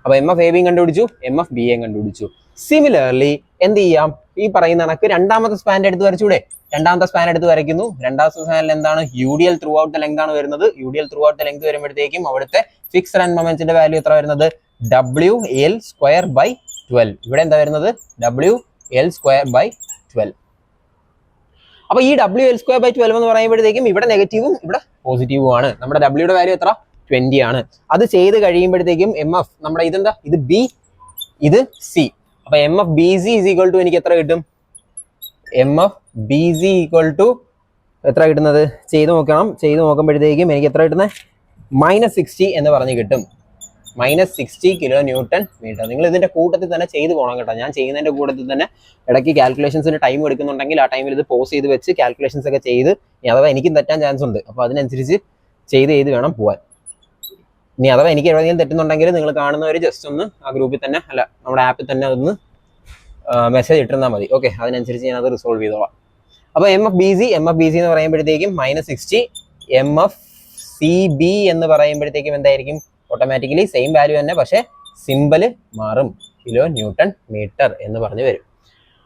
അപ്പൊ MF/AB കണ്ടുപിടിച്ചു, MF/BA കണ്ടുപിടിച്ചു. സിമിലർലി എന്ത് ചെയ്യാം, ഈ പറയുന്ന കണക്ക് രണ്ടാമത്തെ സ്പാൻ എടുത്ത് വരച്ചൂടെ? രണ്ടാമത്തെ സ്പാൻ എടുത്ത് വരയ്ക്കുന്നു. രണ്ടാമത്തെ സ്പാനിൽ എന്താണ് UDL throughout the length ആണ് വരുന്നത്. UDL throughout the length വരുമ്പോഴത്തേക്കും അവിടുത്തെ ഫിക്സ്ഡ് ആൻഡ് മൊമെന്റ്സിന്റെ വാല്യൂ എത്ര വരുന്നത്? WL²/12. ഇവിടെ എന്താ വരുന്നത്? WL²/12. അപ്പൊ ഈ WL²/12 എന്ന് പറയുമ്പോഴത്തേക്കും ഇവിടെ നെഗറ്റീവും ഇവിടെ പോസിറ്റീവും ആണ്. നമ്മുടെ W യുടെ വാല്യൂ എത്ര? 20 ആണ്. അത് ചെയ്ത് കഴിയുമ്പോഴത്തേക്കും MF നമ്മുടെ ഇതെന്താ? ഇത് B, ഇത് C. അപ്പൊ MF/BC = എനിക്ക് എത്ര കിട്ടും? MF/BC = എത്ര കിട്ടുന്നത്? ചെയ്ത് നോക്കണം. ചെയ്ത് നോക്കുമ്പോഴത്തേക്കും എനിക്ക് എത്ര കിട്ടുന്നത്? -60 എന്ന് പറഞ്ഞ് കിട്ടും. -60 kN/m. നിങ്ങൾ ഇതിന്റെ കൂട്ടത്തിൽ തന്നെ ചെയ്ത് പോകണം കേട്ടോ. ഞാൻ ചെയ്യുന്നതിന്റെ കൂട്ടത്തിൽ തന്നെ ഇടയ്ക്ക് കാൽക്കുലേഷൻസിന് ടൈം എടുക്കുന്നുണ്ടെങ്കിൽ ആ ടൈമിൽ ഇത് പോസ് ചെയ്ത് വെച്ച് കാൽക്കുലേഷൻസ് ഒക്കെ ചെയ്ത്, അഥവാ എനിക്കും തെറ്റാൻ ചാൻസ് ഉണ്ട്, അപ്പൊ അതിനനുസരിച്ച് ചെയ്ത് വേണം പോവാൻ. ഇനി അഥവാ എനിക്ക് എവിടെയെങ്കിലും തെറ്റുന്നുണ്ടെങ്കിൽ നിങ്ങൾ കാണുന്നവർ ജസ്റ്റ് ഒന്ന് ആ ഗ്രൂപ്പിൽ തന്നെ, അല്ല നമ്മുടെ ആപ്പിൽ തന്നെ ഒന്ന് മെസ്സേജ് ഇട്ടിരുന്നാൽ മതി. ഓക്കെ, അതിനനുസരിച്ച് ഞാൻ അത് റിസോൾവ് ചെയ്തോളാം. അപ്പോൾ MF/BC എന്ന് പറയുമ്പോഴത്തേക്കും -60, MF/CB എന്ന് പറയുമ്പോഴത്തേക്കും എന്തായിരിക്കും? ഓട്ടോമാറ്റിക്കലി സെയിം വാല്യൂ തന്നെ, പക്ഷെ സിമ്പല് മാറും, kN/m എന്ന് പറഞ്ഞു വരും.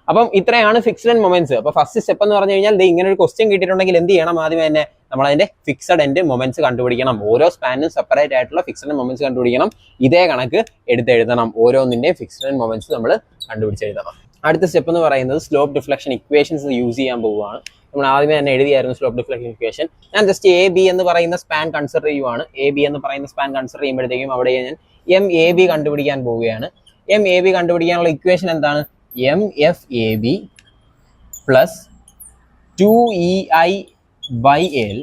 അപ്പം ഇത്രയാണ് ഫിക്സ്ഡ് ആൻഡ് മൊമെന്റ്സ്. അപ്പൊ ഫസ്റ്റ് സ്റ്റെപ്പ് എന്ന് പറഞ്ഞു കഴിഞ്ഞാൽ ഇങ്ങനെ ഒരു ക്വസ്റ്റ്യൻ കിട്ടിയിട്ടുണ്ടെങ്കിൽ എന്ത് ചെയ്യണം? ആദ്യം തന്നെ നമ്മൾ അതിന്റെ ഫിക്സഡ് ആൻഡ് മൊമെന്റ്സ് കണ്ടുപിടിക്കണം. ഓരോ സ്പാനിനും സെപ്പറേറ്റ് ആയിട്ടുള്ള ഫിക്സഡ് ആൻഡ് മൊമെന്റ്സ് കണ്ടുപിടിക്കണം. ഇതേ കണക്ക് എടുത്തെഴുതണം. ഓരോന്നിന്റെയും ഫിക്സഡ് ആൻഡ് മൊമെന്റ്സ് നമ്മൾ കണ്ടുപിടിച്ചെഴുതണം. അടുത്ത സ്റ്റെപ്പ് എന്ന് പറയുന്നത് സ്ലോപ്പ് ഡിഫ്ലക്ഷൻ ഇക്വേഷൻസ് യൂസ് ചെയ്യാൻ പോവുകയാണ്. നമ്മൾ ആദ്യമേ തന്നെ എഴുതിയായിരുന്നു സ്ലോപ്പ് ഡിഫ്ലക്ഷൻ ഇക്വേഷൻ. ഞാൻ ജസ്റ്റ് AB എന്ന് പറയുന്ന സ്പാൻ കൺസിഡർ ചെയ്യുവാണ്. AB എന്ന് പറയുന്ന സ്പാൻ കൺസിഡർ ചെയ്യുമ്പോഴത്തേക്കും അവിടെ ഞാൻ MAB കണ്ടുപിടിക്കാൻ പോവുകയാണ്. MAB കണ്ടുപിടിക്കാനുള്ള ഇക്വേഷൻ എന്താണ്? MFAB + 2EI/L.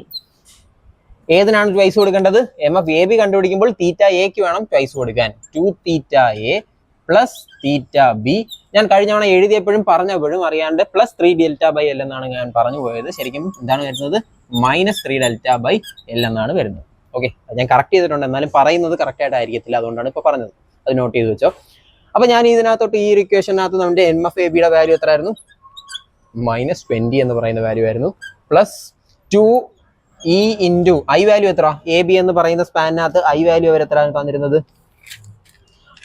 ഏതിനാണ് ട്വൈസ് കൊടുക്കേണ്ടത്? MFAB കണ്ടുപിടിക്കുമ്പോൾ θAക്ക് വേണം ട്വൈസ് കൊടുക്കാൻ. 2θA + θB. ഞാൻ കഴിഞ്ഞ തവണ എഴുതിയപ്പോഴും പറഞ്ഞപ്പോഴും അറിയാണ്ട് +3Δ/L എന്നാണ് ഞാൻ പറഞ്ഞു പോയത്. ശരിക്കും എന്താണ് വരുന്നത്? -3Δ/L എന്നാണ് വരുന്നത്. ഓക്കെ, അത് ഞാൻ കറക്റ്റ് ചെയ്തിട്ടുണ്ട്, എന്നാലും പറയുന്നത് കറക്റ്റ് ആയിട്ടായിരിക്കത്തില്ല, അതുകൊണ്ടാണ് ഇപ്പൊ പറഞ്ഞത്. അത് നോട്ട് ചെയ്ത് വെച്ചോ. അപ്പൊ ഞാൻ ഇതിനകത്തോട്ട് ഈ ഒരു ഇക്വേഷനകത്ത് നമ്മുടെ MFABയുടെ വാല്യൂ എത്ര ആയിരുന്നു? -20 എന്ന് പറയുന്ന വാല്യൂ ആയിരുന്നു. +2E × I വാല്യൂ എത്ര? AB എന്ന് പറയുന്ന സ്പാനിനകത്ത് I വാല്യൂ അവർ എത്ര തന്നിരുന്നത്?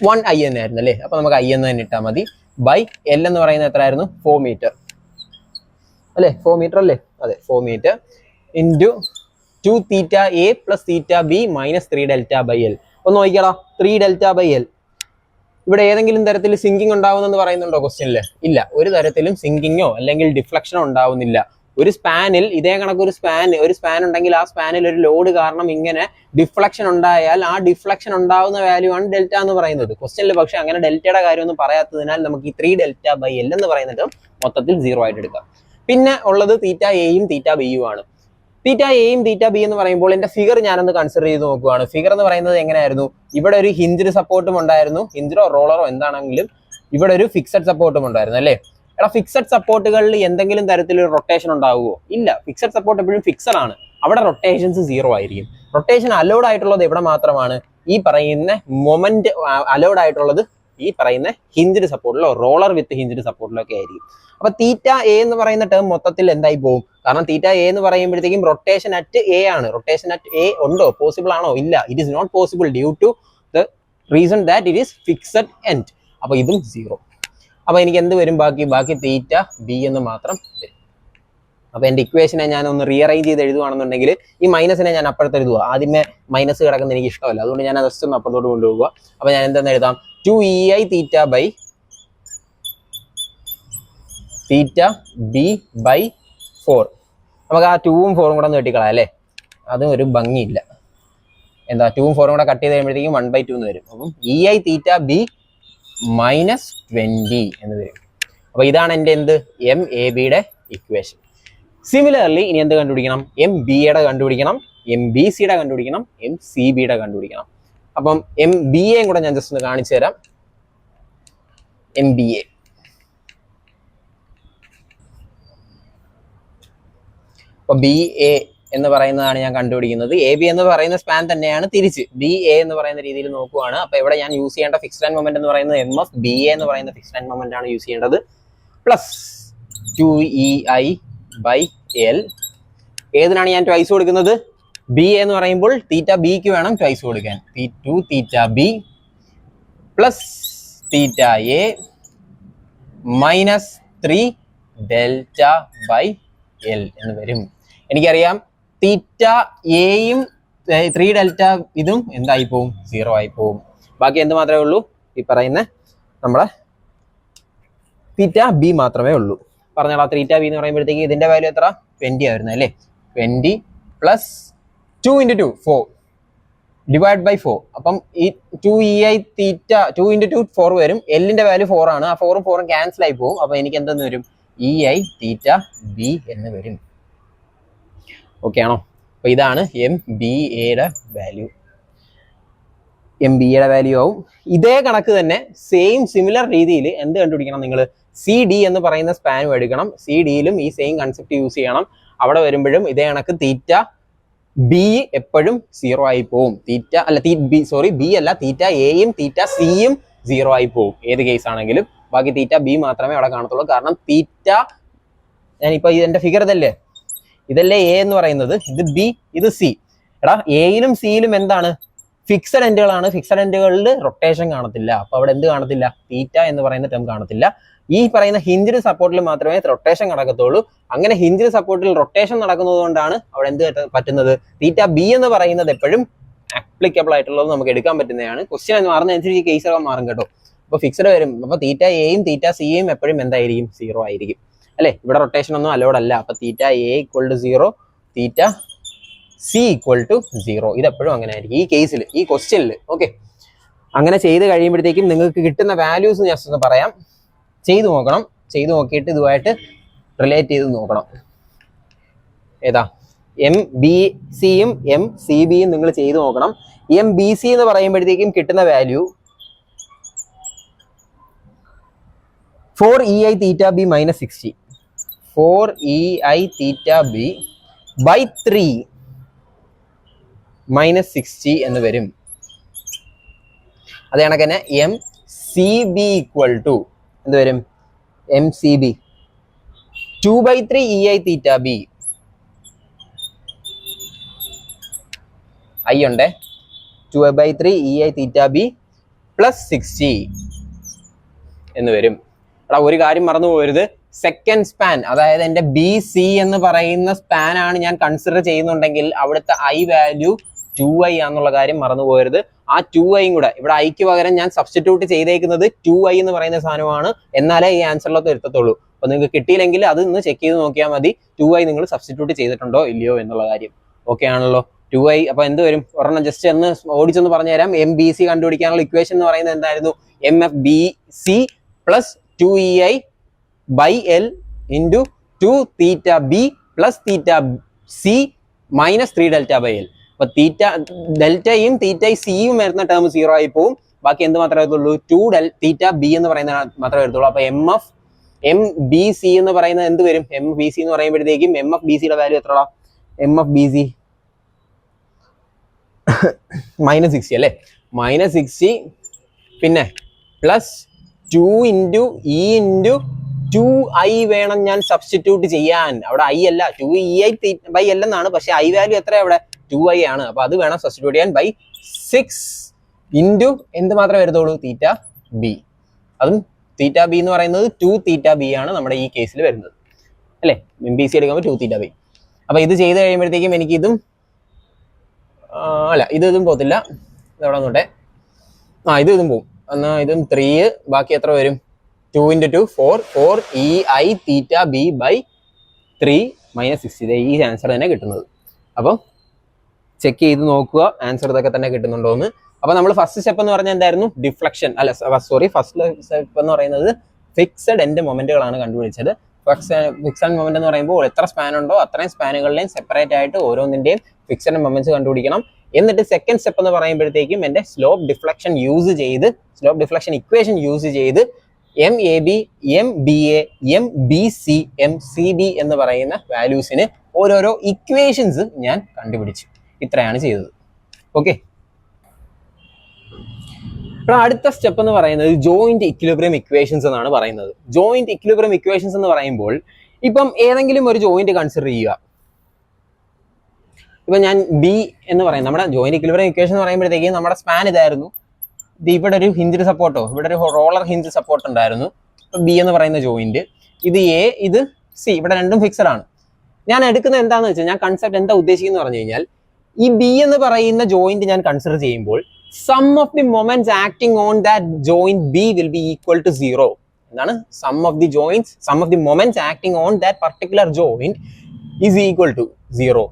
1I എന്നായിരുന്നു അല്ലേ? അപ്പൊ നമുക്ക് I എന്ന് തന്നെ ഇട്ടാൽ മതി. /L എന്ന് പറയുന്നത് എത്ര ആയിരുന്നു? 4 മീറ്റർ അല്ലേ? 4 മീറ്റർ അല്ലേ? അതെ, 4 മീറ്റർ × 2θA + θB -3Δ/L. ഒന്ന് നോക്കിയാടാ, 3Δ/L. ഇവിടെ ഏതെങ്കിലും തരത്തിൽ സിങ്കിങ് ഉണ്ടാവുന്നെന്ന് പറയുന്നുണ്ടോ ക്വസ്റ്റ്യനിൽ? ഇല്ല, ഒരു തരത്തിലും സിങ്കിങ്ങോ അല്ലെങ്കിൽ ഡിഫ്ലക്ഷനോ ഉണ്ടാവുന്നില്ല. ഒരു സ്പാനിൽ ഇതേ കണക്കൊരു സ്പാൻ ഉണ്ടെങ്കിൽ ആ സ്പാനിൽ ഒരു ലോഡ് കാരണം ഇങ്ങനെ ഡിഫ്ലക്ഷൻ ഉണ്ടായാൽ ആ ഡിഫ്ലക്ഷൻ ഉണ്ടാവുന്ന വാല്യൂ ആണ് ഡെൽറ്റ എന്ന് പറയുന്നത്. ക്വസ്റ്റ്യനിൽ പക്ഷെ അങ്ങനെ ഡെൽറ്റയുടെ കാര്യമൊന്നും പറയാത്തതിനാൽ നമുക്ക് ഈ 3Δ/L എന്ന് പറയുന്നത് മൊത്തത്തിൽ 0 ആയിട്ട് എടുക്കാം. പിന്നെ ഉള്ളത് θAയും θBയും ആണ്. θAയും θB എന്ന് പറയുമ്പോൾ എന്റെ ഫിഗർ ഞാനൊന്ന് കൺസിഡർ ചെയ്ത് നോക്കുകയാണ്. ഫിഗർ എന്ന് പറയുന്നത് എങ്ങനെയായിരുന്നു? ഇവിടെ ഒരു ഹിഞ്ച്ഡ് സപ്പോർട്ടും ഉണ്ടായിരുന്നു, ഹിഞ്ചറോ റോളറോ എന്താണെങ്കിലും ഇവിടെ ഒരു ഫിക്സഡ് സപ്പോർട്ടും ഉണ്ടായിരുന്നു അല്ലേ? എടാ, ഫിക്സഡ് സപ്പോർട്ടുകളിൽ എന്തെങ്കിലും തരത്തിലൊരു റൊട്ടേഷൻ ഉണ്ടാവുമോ? ഇല്ല, ഫിക്സഡ് സപ്പോർട്ട് എപ്പോഴും ഫിക്സഡ് ആണ്. അവിടെ റൊട്ടേഷൻസ് 0 ആയിരിക്കും. റൊട്ടേഷൻ അലൗഡ് ആയിട്ടുള്ളത് എവിടെ മാത്രമാണ്? ഈ പറയുന്ന മൊമെന്റ് അലൗഡ് ആയിട്ടുള്ളത് ഈ പറയുന്ന ഹിഞ്ച്ഡ് സപ്പോർട്ടിലോ റോളർ വിത്ത് ഹിഞ്ച്ഡ് സപ്പോർട്ടിലോ ഒക്കെ ആയിരിക്കും. അപ്പൊ θA എന്ന് പറയുന്ന ടേം മൊത്തത്തിൽ എന്തായി പോകും? കാരണം θA എന്ന് പറയുമ്പോഴത്തേക്കും റൊട്ടേഷൻ അറ്റ് A ആണ്. റൊട്ടേഷൻ അറ്റ് A ഉണ്ടോ? പോസിബിൾ ആണോ? ഇല്ല, it is not possible due to the reason that it is fixed end. അപ്പൊ ഇതും 0. അപ്പൊ എനിക്ക് എന്ത് വരും? ബാക്കി θB എന്ന് മാത്രം വരും. അപ്പൊ എന്റെ ഇക്വേഷനെ ഞാൻ ഒന്ന് റീഅറേഞ്ച് ചെയ്ത് എഴുതുകയാണെന്നുണ്ടെങ്കിൽ ഈ മൈനസിനെ ഞാൻ അപ്പുറത്ത് എഴുതുക. ആദ്യമേ മൈനസ് കിടക്കുന്ന എനിക്ക് ഇഷ്ടമല്ല, അതുകൊണ്ട് ഞാൻ ജസ്റ്റ് ഒന്ന് അപ്പുറത്തോട്ട് കൊണ്ടുപോകുക. അപ്പൊ ഞാൻ എന്തെന്ന് എഴുതാം? 2EIθB/4. നമുക്ക് ആ 2ഉം 4ഉം കൂടെ ഒന്ന് വെട്ടിക്കളാം അല്ലേ? അതും ഒരു ഭംഗിയില്ല. എന്താ 2ഉം 4ഉം കൂടെ കട്ട് ചെയ്ത് കഴിയുമ്പോഴത്തേക്കും 1/2 എന്ന് വരും. അപ്പം EIθB -20 എന്ന് വരും. അപ്പൊ ഇതാണ് എൻ്റെ എന്ത്? MABയുടെ ഇക്വേഷൻ. സിമിലർലി ഇനി എന്ത് കണ്ടുപിടിക്കണം? MBAയുടെ കണ്ടുപിടിക്കണം, MBCയുടെ കണ്ടുപിടിക്കണം, MCBയുടെ കണ്ടുപിടിക്കണം. അപ്പം MBAയും കൂടെ ഞാൻ ജസ്റ്റ് ഒന്ന് കാണിച്ചു തരാം. MBA അപ്പൊ BA എന്ന് പറയുന്നതാണ് ഞാൻ കണ്ടുപിടിക്കുന്നത്. എ ബി എന്ന് പറയുന്ന സ്പാൻ തന്നെയാണ് തിരിച്ച് ബി എ എന്ന് പറയുന്ന രീതിയിൽ നോക്കുവാണ്. അപ്പൊ ഇവിടെ ഞാൻ യൂസ് ചെയ്യേണ്ട ഫിക്സ്ഡ് ആൻഡ് മൊമെന്റ് എന്ന് പറയുന്നത് എം എഫ് ബി എ എന്ന് പറയുന്ന ഫിക്സ്ഡ് ആൻഡ് മൊമെന്റ് ആണ് യൂസ് ചെയ്യേണ്ടത്. Plus 2EI by L. ഏതിനാണ് ഞാൻ ട്വൈസ് കൊടുക്കുന്നത്? ബി എന്ന് പറയുമ്പോൾ തീറ്റ ബിക്ക് വേണം ട്വൈസ് കൊടുക്കാൻ. 2 theta B plus theta A minus 3 delta by L എന്ന് വരും. എനിക്കറിയാം തീറ്റ എയും 3 ഡെൽറ്റ ഇതും എന്തായി പോവും? 0 ആയി പോവും. ബാക്കി എന്ത് മാത്രമേ ഉള്ളൂ? ഈ പറയുന്ന നമ്മളെ തീറ്റ ബി മാത്രമേ ഉള്ളൂ. പറഞ്ഞോളാം. തീറ്റ ബി എന്ന് പറയുമ്പോഴത്തേക്ക് ഇതിന്റെ വാല്യൂ എത്ര? 20 ആയിരുന്നു അല്ലേ? 20 പ്ലസ് 2 × 2 4 ഡിവൈഡ് ബൈ 4. അപ്പം ഈ 2EI തീറ്റ 2 × 2 4 വരും. എല്ലിന്റെ വാല്യൂ 4 ആണ്. ആ 4ഉം 4ഉം ക്യാൻസൽ ആയി പോകും. അപ്പൊ എനിക്ക് എന്തെന്ന് വരും? EI തീറ്റ ബി എന്ന് വരും. ഓക്കെ ആണോ? അപ്പൊ ഇതാണ് MBAയുടെ വാല്യൂ. MBAയുടെ വാല്യൂ ആവും. ഇതേ കണക്ക് തന്നെ സെയിം സിമിലർ രീതിയിൽ എന്ത് കണ്ടുപിടിക്കണം? നിങ്ങൾ CD എന്ന് പറയുന്ന സ്പാനും എടുക്കണം. CDയിലും ഈ സെയിം കൺസെപ്റ്റ് യൂസ് ചെയ്യണം. അവിടെ വരുമ്പോഴും ഇതേ കണക്ക് തീറ്റ ബി എപ്പോഴും 0 ആയി പോവും. തീറ്റ അല്ല ബി അല്ല, തീറ്റ എയും തീറ്റ സിയും 0 ആയി പോവും ഏത് കേസ് ആണെങ്കിലും. ബാക്കി തീറ്റ ബി മാത്രമേ അവിടെ കാണത്തുള്ളൂ. കാരണം തീറ്റ ഞാനിപ്പോ ഇതിന്റെ ഫിഗർ ഇതല്ലേ എ എന്ന് പറയുന്നത്, ഇത് ബി, ഇത് സി. എടാ എയിലും സിയിലും എന്താണ്? ഫിക്സഡ് എൻഡുകളാണ്. ഫിക്സഡ് എൻഡുകളിൽ റൊട്ടേഷൻ കാണത്തില്ല. അപ്പൊ അവിടെ എന്ത് കാണത്തില്ല? തീറ്റ എന്ന് പറയുന്ന ടേം കാണത്തില്ല. ഈ പറയുന്ന ഹിഞ്ചിഡ് സപ്പോർട്ടിൽ മാത്രമേ റൊട്ടേഷൻ നടക്കത്തുള്ളൂ. അങ്ങനെ ഹിഞ്ചിഡ് സപ്പോർട്ടിൽ റൊട്ടേഷൻ നടക്കുന്നത് കൊണ്ടാണ് അവിടെ എന്ത് പറ്റുന്നത്? തീറ്റ ബി എന്ന് പറയുന്നത് എപ്പോഴും ആപ്ലിക്കബിൾ ആയിട്ടുള്ളത് നമുക്ക് എടുക്കാൻ പറ്റുന്നതാണ്. ക്വസ്റ്റ്യൻ മാറുന്നതനുസരിച്ച് ഈ കേസുകൾ മാറും കേട്ടോ. അപ്പൊ ഫിക്സഡ് വരും. അപ്പൊ തീറ്റ എയും തീറ്റ സിയും എപ്പോഴും എന്തായിരിക്കും? 0 ആയിരിക്കും അല്ലെ? ഇവിടെ റൊട്ടേഷൻ ഒന്നും അലോഡ് അല്ല. അപ്പൊ theta A equal to 0, theta C equal to 0. ഇതെപ്പോഴും അങ്ങനെ ആയിരിക്കും ഈ കേസിൽ, ഈ ക്വസ്റ്റ്യനിൽ. ഓക്കെ, അങ്ങനെ ചെയ്ത് കഴിയുമ്പോഴത്തേക്കും നിങ്ങൾക്ക് കിട്ടുന്ന വാല്യൂസ് ജസ്റ്റ് ഒന്ന് പറയാം. ചെയ്തു നോക്കണം. ചെയ്തു നോക്കിയിട്ട് ഇതുമായിട്ട് റിലേറ്റ് ചെയ്ത് നോക്കണം. ഏതാ? MBCയും MCBയും നിങ്ങൾ ചെയ്തു നോക്കണം. MBC എന്ന് പറയുമ്പോഴത്തേക്കും കിട്ടുന്ന value 4EI theta B minus 60. 4EI theta B by 3 minus 60 എന്ന് വരും. അതേ കണക്ക് തന്നെ MCB ഈക്വൽ ടു എന്ത് വരും? MCB 2/3 EI theta B. I ഉണ്ട് 2/3 EI തീറ്റ ബി പ്ലസ് 60 എന്ന് വരും. എടാ ഒരു കാര്യം മറന്നു പോകരുത്. സെക്കൻഡ് സ്പാൻ, അതായത് എന്റെ BC എന്ന് പറയുന്ന സ്പാൻ ആണ് ഞാൻ കൺസിഡർ ചെയ്യുന്നുണ്ടെങ്കിൽ അവിടുത്തെ ഐ വാല്യൂ 2i ആണെന്നുള്ള കാര്യം മറന്നു പോകരുത്. ആ 2iയും കൂടെ ഇവിടെ ഐക്ക് പകരം ഞാൻ സബ്സ്റ്റിറ്റ്യൂട്ട് ചെയ്തേക്കുന്നത് 2i എന്ന് പറയുന്ന സാധനമാണ്. എന്നാലേ ഈ ആൻസറിലൊക്കെ എത്തത്തുള്ളൂ. അപ്പൊ നിങ്ങൾക്ക് കിട്ടിയില്ലെങ്കിൽ അത് ഒന്ന് ചെക്ക് ചെയ്ത് നോക്കിയാൽ മതി 2i നിങ്ങൾ സബ്സ്റ്റിറ്റ്യൂട്ട് ചെയ്തിട്ടുണ്ടോ ഇല്ലയോ എന്നുള്ള കാര്യം. ഓക്കെ ആണല്ലോ? 2i. അപ്പൊ എന്ത് വരും? ഒരെണ്ണം ജസ്റ്റ് ഒന്ന് ഓടിച്ചൊന്ന് പറഞ്ഞുതരാം. MBC കണ്ടുപിടിക്കാനുള്ള ഇക്വേഷൻ എന്ന് പറയുന്നത് എന്തായിരുന്നു? MFBC plus 2EI by L into 2 theta B plus theta C minus 3 delta by L. അപ്പൊ തീറ്റ ഡെൽറ്റയും തീറ്റ സിയും വരുന്ന ടേം 0 ആയി പോവും. ബാക്കി എന്ത് മാത്രമേ വരത്തുള്ളൂ? 2 തീറ്റ ബി എന്ന് പറയുന്ന മാത്രമേ വരത്തുള്ളൂ. അപ്പൊ MBC എന്ന് പറയുന്നത് എന്ത് വരും? MBC എന്ന് പറയുമ്പോഴത്തേക്കും MFBCയുടെ വാല്യൂ എത്രടാ? MFBC മൈനസ് 60 അല്ലേ? മൈനസ് 60 പിന്നെ plus 2 into E into 2i വേണം ഞാൻ സബ്സ്റ്റിറ്റ്യൂട്ട് ചെയ്യാൻ. അവിടെ ഐ അല്ല, 2EI ബൈ എൽ എന്നാണ്. പക്ഷെ ഐ വാല്യൂ എത്ര? അവിടെ 2i ആണ്. അപ്പൊ അത് വേണം സബ്സ്റ്റിറ്റ്യൂട്ട് ചെയ്യാൻ. ബൈ 6 ഇൻറ്റു എന്ത് മാത്രമേ വരത്തുള്ളൂ? തീറ്റ ബി. അതും തീറ്റ ബി എന്ന് പറയുന്നത് 2 തീറ്റ ബി ആണ് നമ്മുടെ ഈ കേസിൽ വരുന്നത് അല്ലേ? MBC എടുക്കുമ്പോൾ 2 തീറ്റ ബി. അപ്പൊ ഇത് ചെയ്ത് കഴിയുമ്പോഴത്തേക്കും എനിക്ക് ഇതും അല്ല ഇതും പോകത്തില്ല. ഇതെവിടെ നോട്ടെ. ഇതും പോവും. എന്നാൽ ഇതും 3. ബാക്കി എത്ര വരും? 2 × 2 4 EI theta B by 3 minus 60. ഈ ആൻസർ തന്നെ കിട്ടുന്നത്. അപ്പം ചെക്ക് ചെയ്ത് നോക്കുക ആൻസർ ഇതൊക്കെ തന്നെ കിട്ടുന്നുണ്ടോ എന്ന്. അപ്പൊ നമ്മൾ ഫസ്റ്റ് സ്റ്റെപ്പ് എന്ന് പറഞ്ഞാൽ എന്തായിരുന്നു? ഡിഫ്ലക്ഷൻ അല്ല ഫസ്റ്റ് സ്റ്റെപ്പ് എന്ന് പറയുന്നത് ഫിക്സഡ് എൻഡ് മൊമെന്റുകളാണ് കണ്ടുപിടിച്ചത്. ഫിക്സഡ് മൊമെന്റ് എന്ന് പറയുമ്പോൾ എത്ര സ്പാൻ ഉണ്ടോ അത്രയും സ്പാനുകളിലെയും സെപ്പറേറ്റ് ആയിട്ട് ഓരോന്നിന്റെയും ഫിക്സഡ് മൊമെന്റ്സ് കണ്ടുപിടിക്കണം. എന്നിട്ട് സെക്കൻഡ് സ്റ്റെപ്പ് എന്ന് പറയുമ്പോഴത്തേക്കും എന്റെ സ്ലോപ്പ് ഡിഫ്ലക്ഷൻ ഇക്വേഷൻ യൂസ് ചെയ്ത് M A B, M B A, M B C, M C B എന്ന് പറയുന്ന വാല്യൂസിന് ഓരോരോ ഇക്വേഷൻസ് ഞാൻ കണ്ടുപിടിച്ചു. ഇത്രയാണ് ചെയ്തത്. ഓക്കെ. അപ്പോൾ അടുത്ത സ്റ്റെപ്പ് എന്ന് പറയുന്നത് ജോയിന്റ് ഇക്വിലിബ്രിയം ഇക്വേഷൻസ് എന്നാണ് പറയുന്നത്. ജോയിന്റ് ഇക്വിലിബ്രിയം ഇക്വേഷൻസ് എന്ന് പറയുമ്പോൾ ഇപ്പം ഏതെങ്കിലും ഒരു ജോയിന്റ് കൺസിഡർ ചെയ്യുക. ഇപ്പൊ ഞാൻ ബി എന്ന് പറയും, നമ്മുടെ ജോയിന്റ് ഇക്വിലിബ്രിയം ഇക്വേഷൻ എന്ന് പറയുമ്പോഴത്തേക്കും നമ്മുടെ സ്പാൻ ഇതായിരുന്നു. ഇവിടെ ഒരു ഹിഞ്ച് സപ്പോർട്ടോ, ഇവിടെ ഒരു റോളർ ഹിഞ്ച് സപ്പോർട്ട് ഉണ്ടായിരുന്നു. ബി എന്ന് പറയുന്ന ജോയിന്റ്, ഇത് എ, ഇത് സി, ഇവിടെ രണ്ടും ഫിക്സഡ് ആണ്. ഞാൻ എടുക്കുന്നത് എന്താണെന്ന് വെച്ചാൽ, ഞാൻ കൺസെപ്റ്റ് എന്താ ഉദ്ദേശിക്കുന്നത് പറഞ്ഞു കഴിഞ്ഞാൽ, ഈ ബി എന്ന് പറയുന്ന ജോയിന്റ് ഞാൻ കൺസിഡർ ചെയ്യുമ്പോൾ sum of the moments acting on that joint B will be equal to 0. എന്താണ്? Sum of the moments acting on that particular joint is equal to 0.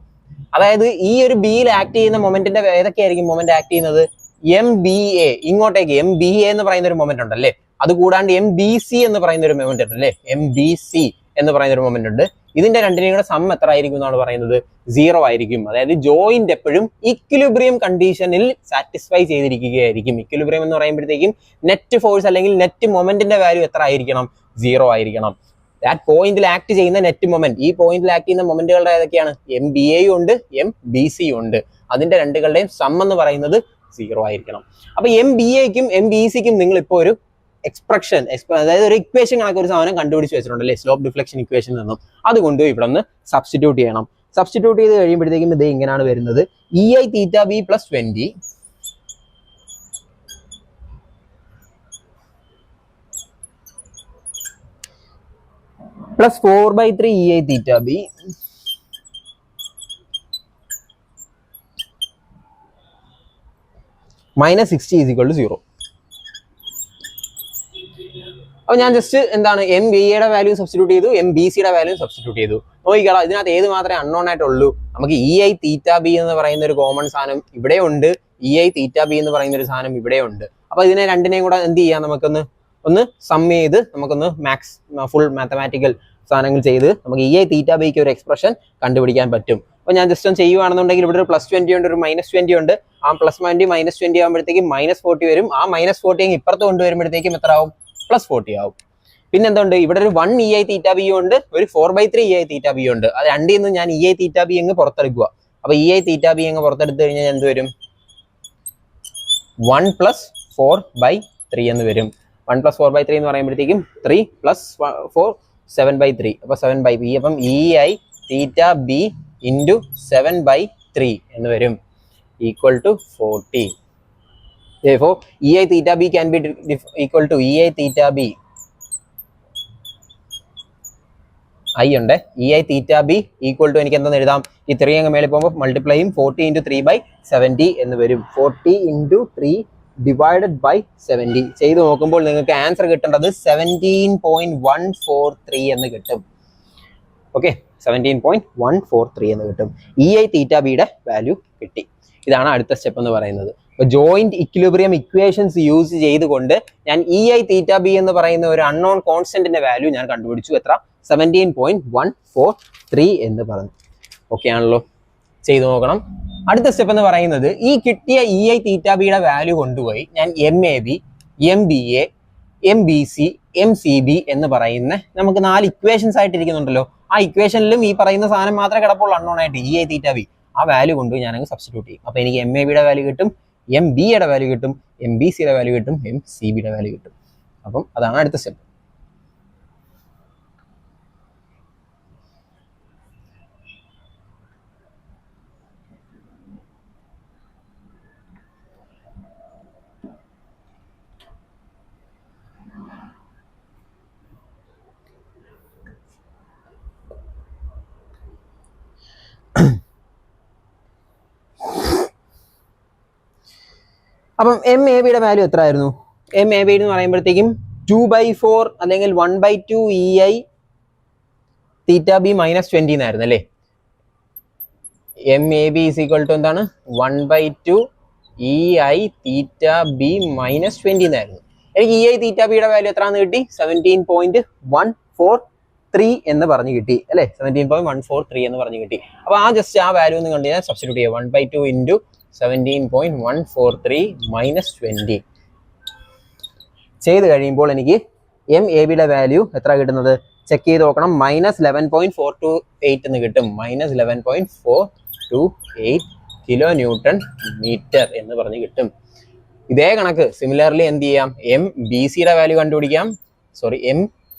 അതായത് ഈ ഒരു ബിയിൽ ആക്ട് ചെയ്യുന്ന മൊമെന്റിന്റെ ഏതൊക്കെയായിരിക്കും മൊമെന്റ് ആക്ട് ചെയ്യുന്നത്? എം ബി എ, ഇങ്ങോട്ടേക്ക് എം ബി എ എന്ന് പറയുന്ന ഒരു മൊമെന്റ് ഉണ്ടല്ലേ, അത് കൂടാണ്ട് എം ബി സി എന്ന് പറയുന്ന ഒരു മൊമെന്റ് ഉണ്ട് അല്ലേ, എം ബി സി എന്ന് പറയുന്ന ഒരു മൊമെന്റ് ഉണ്ട്. ഇതിന്റെ രണ്ടിനെയും കൂടെ സം എത്ര ആയിരിക്കും എന്നാണ് പറയുന്നത്? 0 ആയിരിക്കും. അതായത് ജോയിന്റ് എപ്പോഴും ഇക്വിലിബ്രിയം കണ്ടീഷനിൽ സാറ്റിസ്ഫൈ ചെയ്തിരിക്കുകയായിരിക്കും. ഇക്വിലിബ്രിയം എന്ന് പറയുമ്പോഴത്തേക്കും നെറ്റ് ഫോഴ്സ് അല്ലെങ്കിൽ നെറ്റ് മൊമെന്റിന്റെ വാല്യൂ എത്ര ആയിരിക്കണം? 0 ആയിരിക്കണം. ദാറ്റ് പോയിന്റിൽ ആക്ട് ചെയ്യുന്ന നെറ്റ് മൊമെന്റ്, ഈ പോയിന്റിൽ ആക്ട് ചെയ്യുന്ന മൊമെന്റുകളുടെ ഏതൊക്കെയാണ്? എം ബി എയും ഉണ്ട്, എം ബി സിയും ഉണ്ട്. അതിന്റെ രണ്ടുകളുടെയും സം എന്ന് പറയുന്നത് 0 ആയിരിക്കണം. അപ്പൊ എം ബി എക്കും എം ബി സിക്കും നിങ്ങൾ ഇപ്പോൾ ഒരു എക്സ്പ്രഷൻ, അതായത് ഒരു ഇക്വേഷൻ കണക്ക് ഒരു സാധനം കണ്ടുപിടിച്ച് വെച്ചിട്ടുണ്ടല്ലേ, സ്ലോപ്പ് ഡിഫ്ലക്ഷൻ ഇക്വേഷൻ എന്നും. അതുകൊണ്ട് ഇവിടെ ഒന്ന് സബ്സ്റ്റിറ്റ്യൂട്ട് ചെയ്യണം. സബ്സ്റ്റിറ്റ്യൂട്ട് ചെയ്ത് കഴിയുമ്പോഴത്തേക്കും ഇത് ഇങ്ങനെയാണ് വരുന്നത്: E I theta B plus 20 plus 4/3 E I theta B minus 60 is equal to 0. അപ്പൊ ഞാൻ ജസ്റ്റ് എന്താണ് എം ബി എയുടെ വാല്യൂ സബ്സ്റ്റിറ്റ്യൂട്ട് ചെയ്തു, എം ബി സിയുടെ വാല്യൂ സബ്സ്റ്റിറ്റ്യൂട്ട് ചെയ്തു. നോക്കിക്കാളാം, ഇതിനകത്ത് ഏത് മാത്രമേ അൺനോൺ ആയിട്ടുള്ളൂ? നമുക്ക് ഇ ഐ തീറ്റ ബി എന്ന് പറയുന്ന ഒരു കോമൺ സാധനം ഇവിടെ ഉണ്ട്, ഇ ഐ തീറ്റ ബി എന്ന് പറയുന്ന ഒരു സാധനം ഇവിടെ ഉണ്ട്. അപ്പൊ ഇതിനെ രണ്ടിനെയും കൂടെ എന്ത് ചെയ്യാം? നമുക്കൊന്ന് സം ചെയ്ത് നമുക്കൊന്ന് ഫുൾ മാത്തമാറ്റിക്കൽ സാധനങ്ങൾ ചെയ്ത് നമുക്ക് ഇ ഐ തീറ്റ ബിക്ക് ഒരു എക്സ്പ്രഷൻ കണ്ടുപിടിക്കാൻ പറ്റും. അപ്പൊ ഞാൻ ജസ്റ്റ് ഒന്ന് ചെയ്യുവാണെന്നുണ്ടെങ്കിൽ ഇവിടെ ഒരു +20 ഉണ്ട്, ഒരു -20 ഉണ്ട്. ആ +20 -20 ആകുമ്പോഴത്തേക്കും -40 വരും. ആ -40 ഇപ്പുറത്ത് കൊണ്ടുവരുമ്പോഴത്തേക്കും എത്ര ആവും? +40 ആവും. പിന്നെ എന്തുണ്ട്? ഇവിടെ ഒരു 1 ഇ ഐ തീറ്റ ബി ഉണ്ട്, ഒരു 4/3 ഇ ഐ തീറ്റ ബി ഉണ്ട്. അത് രണ്ടിൽ നിന്ന് ഞാൻ ഇ ഐ തീറ്റ ബി അങ്ങ് പുറത്തെടുക്കുക. അപ്പൊ ഇ ഐ തീറ്റ ബി അങ്ങ് പുറത്തെടുത്ത് കഴിഞ്ഞാൽ എന്ത് വരും? 1 + 4/3 എന്ന് വരും. 1 + 4/3 എന്ന് പറയുമ്പോഴത്തേക്കും 3 + 4 7/3. അപ്പൊ 7/3. അപ്പം E I theta B into 7/3 എന്ന് വരും, equal to 40. Therefore, EI theta B can be equal to EI theta B. I ഉണ്ട്. EI theta B equal to എനിക്ക് എന്താണെന്ന് എഴുതാം? ഈ 3 അങ്ങ് മേലെ പോകുമ്പോൾ മൾട്ടിപ്ലൈ ചെയ്യും, 40 × 3/70 എന്ന് വരും. 40 × 3 ഡിവൈഡഡ് ബൈ 70 ചെയ്ത് നോക്കുമ്പോൾ നിങ്ങൾക്ക് ആൻസർ കിട്ടേണ്ടത് 17.143 എന്ന് കിട്ടും. ഓക്കെ, 17.143 എന്ന് കിട്ടും. EI theta B യുടെ വാല്യൂ കിട്ടി. ഇതാണ് അടുത്ത സ്റ്റെപ്പ് എന്ന് പറയുന്നത്. അപ്പോൾ ജോയിന്റ് ഇക്വിലിബ്രിയം ഇക്വേഷൻസ് യൂസ് ചെയ്തുകൊണ്ട് ഞാൻ ഇ ഐ തീറ്റ ബി എന്ന് പറയുന്ന ഒരു അൺനോൺ കോൺസ്റ്റന്റിന്റെ വാല്യൂ ഞാൻ കണ്ടുപിടിച്ചു. എത്ര? 17.143 എന്ന് പറഞ്ഞു. ഓക്കെ ആണല്ലോ, ചെയ്തു നോക്കണം. അടുത്ത സ്റ്റെപ്പ് എന്ന് പറയുന്നത് ഈ കിട്ടിയ ഇ ഐ തീറ്റ ബിയുടെ വാല്യൂ കൊണ്ടുപോയി ഞാൻ M A B, M B A, M B C, M C B എന്ന് പറയുന്ന നമുക്ക് 4 ഇക്വേഷൻസ് ആയിട്ട് ഇരിക്കുന്നുണ്ടല്ലോ. ആ ഇക്വേഷനിലും ഈ പറയുന്ന സാധനം മാത്രമേ കിടപ്പുള്ളൂ അൺനോൺ ആയിട്ട്, ഇ ഐ തീറ്റ ബി. ആ വാല്യൂ കൊണ്ട് ഞാനങ്ങ് സബ്സ്റ്റിറ്റ്യൂട്ട് ചെയ്യും. അപ്പൊ എനിക്ക് എം എ ബിയുടെ വാല്യൂ കിട്ടും, എം ബി യുടെ വാല്യൂ കിട്ടും, എം ബി സിയുടെ വാല്യൂ കിട്ടും, എം സി ബിയുടെ വാല്യൂ കിട്ടും. അപ്പം അതാണ് അടുത്ത സ്റ്റെപ്പ്. അപ്പം എം എ ബിയുടെ വാല്യൂ എത്ര ആയിരുന്നു? എം എ ബി എന്ന് പറയുമ്പോഴത്തേക്കും 2/4 അല്ലെങ്കിൽ 1/2 ഇ ഐ തീറ്റ ബി -20 എന്നായിരുന്നു അല്ലേ. M A B is equal to എന്താണ്? 1/2 ഇ ഐ തീറ്റ ബി -20 എന്നായിരുന്നു. എനിക്ക് ഇ ഐ തീറ്റ ബിയുടെ വാല്യൂ എത്രയാണെന്ന് കിട്ടി? 17.143 എന്ന് പറഞ്ഞു കിട്ടി അല്ലേ. 17.143 എന്ന് പറഞ്ഞു കിട്ടി. അപ്പൊ ആ ജസ്റ്റ് ആ വാല്യൂ എന്ന് കണ്ടു കഴിഞ്ഞാൽ സബ്സ്റ്റിറ്റ്യൂട്ട് ചെയ്യുക. 1/2 ഇൻറ്റു 17.143 -20 ചെയ്ത് കഴിയുമ്പോൾ എനിക്ക് എം എ ബിയുടെ വാല്യൂ എത്ര കിട്ടുന്നത് ചെക്ക് ചെയ്ത് നോക്കണം. -11.428 എന്ന് കിട്ടും. -11.428 കിലോ ന്യൂട്ടൺ മീറ്റർ എന്ന് പറഞ്ഞ് കിട്ടും. ഇതേ കണക്ക് സിമിലർലി എന്ത് ചെയ്യാം, എം ബി സിയുടെ വാല്യൂ കണ്ടുപിടിക്കാം, എം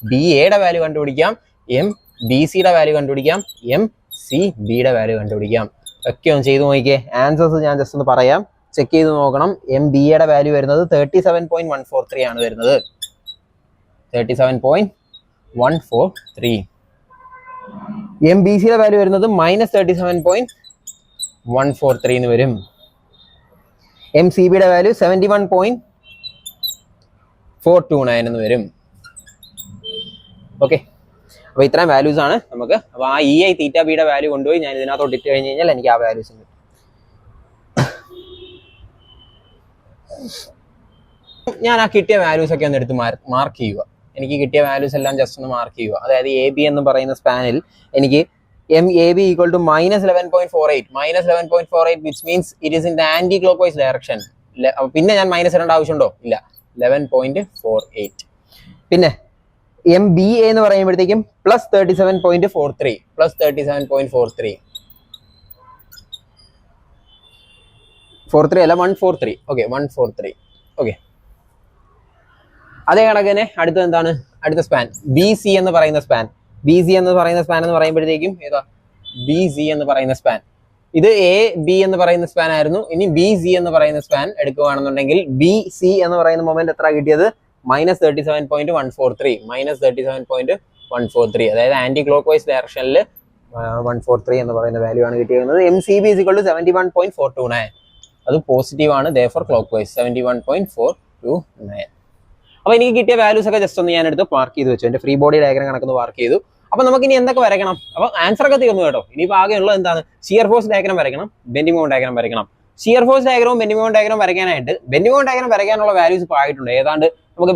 ബി എയുടെ വാല്യൂ കണ്ടുപിടിക്കാം, എം ബി സിയുടെ വാല്യൂ കണ്ടുപിടിക്കാം, എം സി ബിയുടെ വാല്യൂ കണ്ടുപിടിക്കാം. ഒക്കെ ഒന്ന് ചെയ്ത് നോക്കിക്കേ. ആൻസേഴ്സ് ഞാൻ ജസ്റ്റ് ഒന്ന് പറയാം, ചെക്ക് ചെയ്ത് നോക്കണം. എം ബി എയുടെ വാല്യൂ വരുന്നത് 37.143 ആണ് വരുന്നത്. 37.143. എം ബി സിയുടെ വാല്യൂ വരുന്നത് -37.143 എന്ന് വരും. എം സി ബിയുടെ വാല്യൂ 71.429 എന്ന് വരും. ഓക്കെ, അപ്പോൾ ഇത്രയും വാല്യൂസ് ആണ് നമുക്ക്. അപ്പോൾ ആ ഇ ഐ തീറ്റ ബിയുടെ വാല്യൂ കൊണ്ടുപോയി ഞാൻ ഇതിനകത്തോട്ട് ഇട്ട് കഴിഞ്ഞ് കഴിഞ്ഞാൽ എനിക്ക് ആ വാല്യൂസ് കിട്ടും. ഞാൻ ആ കിട്ടിയ വാല്യൂസ് ഒക്കെ ഒന്ന് എടുത്ത് മാർക്ക് ചെയ്യുക. എനിക്ക് കിട്ടിയ വാല്യൂസ് എല്ലാം ജസ്റ്റ് ഒന്ന് മാർക്ക് ചെയ്യുക. അതായത് എ ബി എന്ന് പറയുന്ന സ്പാനിൽ എനിക്ക് M A B equal to -11.48 which means it is in the anticlockwise direction. പിന്നെ ഞാൻ മൈനസ് ഇടേണ്ട ആവശ്യമുണ്ടോ? ഇല്ല. 11.48. പിന്നെ എം ബി എ എന്ന് പറയുമ്പോഴത്തേക്കും +37.43 43 അല്ല 143. ഓക്കെ, 143. ഓക്കെ, അതേ കണക്കിന് അടുത്തത് എന്താണ്? അടുത്ത സ്പാൻ ബി സി എന്ന് പറയുന്ന സ്പാൻ. ബി സി എന്ന് പറയുന്ന സ്പാൻ എന്ന് പറയുമ്പോഴത്തേക്കും ഏതാ? ബി സി എന്ന് പറയുന്ന സ്പാൻ. ഇത് എ ബി എന്ന് പറയുന്ന സ്പാൻ ആയിരുന്നു. ഇനി ബി സി എന്ന് പറയുന്ന സ്പാൻ എടുക്കുകയാണെന്നുണ്ടെങ്കിൽ ബി സി എന്ന് പറയുന്ന മൊമെന്റ് എത്ര കിട്ടിയത്? -37.143 അതായത് ആന്റി ക്ലോക്ക് വൈസ് ഡയറക്ഷനിൽ 143 എന്ന് പറയുന്ന വാല്യൂ ആണ് കിട്ടിയിരുന്നത്. M C B = 71.429. അത് പോസിറ്റീവ് ആണ്, therefore ക്ലോക്ക് വൈസ് 71.429. അപ്പോൾ എനിക്ക് കിട്ടിയ വാല്യൂസ് ഒക്കെ ജസ്റ്റ് ഒന്ന് ഞാൻ എടുത്ത് മാർക്ക് ചെയ്ത് വെച്ചു. എൻ്റെ ഫ്രീ ബോഡി ഡയഗ്രം കണക്കൊന്ന് മാർക്ക് ചെയ്തു. അപ്പോൾ നമുക്ക് ഇനി എന്തൊക്കെ വരയ്ക്കണം? അപ്പോൾ ആൻസർ ഒക്കെ തീർന്നു കേട്ടോ. ഇനിയിപ്പോൾ ആകെയുള്ളത് എന്താണ്? ഷിയർ ഫോഴ്സ് ഡയഗ്രം വരയ്ക്കണം, ബെൻഡിങ് മൊമെന്റ് ഡയഗ്രം വരയ്ക്കണം. ഷിയർ ഫോഴ്സ് ഡയഗ്രവും ബെൻഡിങ് മൊമെന്റ് ഡയഗ്രം വരയ്ക്കാനായിട്ട് ബെൻഡിങ് മൊമെന്റ് ഡയഗ്രം വരയ്ക്കാനുള്ള വാല്യൂസ് ഇപ്പോൾ ആയിട്ടുണ്ട്. ഏതാണ്ട് നമുക്ക്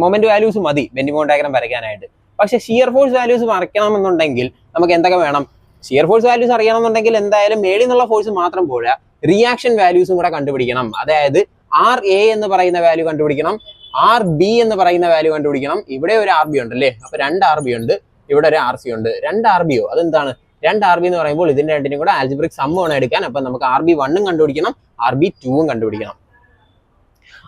മൊമെന്റ് വാല്യൂസ് മതി ബെൻഡിങ് മൊമെന്റ് ഡയഗ്രം വരയ്ക്കാനായിട്ട്. പക്ഷേ ഷിയർ ഫോഴ്സ് വാല്യൂസ് മറയ്ക്കണമെന്നുണ്ടെങ്കിൽ നമുക്ക് എന്തൊക്കെ വേണം? ഷിയർ ഫോഴ്സ് വാല്യൂസ് അറിയണമെന്നുണ്ടെങ്കിൽ എന്തായാലും മേളിൽ നിന്നുള്ള ഫോഴ്സ് മാത്രം പോരാ, റിയാക്ഷൻ വാല്യൂസും കൂടെ കണ്ടുപിടിക്കണം. അതായത് ആർ എ എന്ന് പറയുന്ന വാല്യൂ കണ്ടുപിടിക്കണം, ആർ ബി എന്ന് പറയുന്ന വാല്യൂ കണ്ടുപിടിക്കണം. ഇവിടെ ഒരു ആർ ബി ഉണ്ടല്ലേ, അപ്പൊ 2 ആർ ബി ഉണ്ട്, ഇവിടെ ഒരു ആർ സി ഉണ്ട്. 2 ആർ ബിയോ അതെന്താണ്? 2 ആർ ബി എന്ന് പറയുമ്പോൾ ഇതിന്റെ രണ്ടിനും കൂടെ ആൽജിബ്രിക് സം ആണ് എടുക്കാൻ. അപ്പൊ നമുക്ക് ആർ ബി 1ഉം കണ്ടുപിടിക്കണം, ആർ ബി 2ഉം കണ്ടുപിടിക്കണം.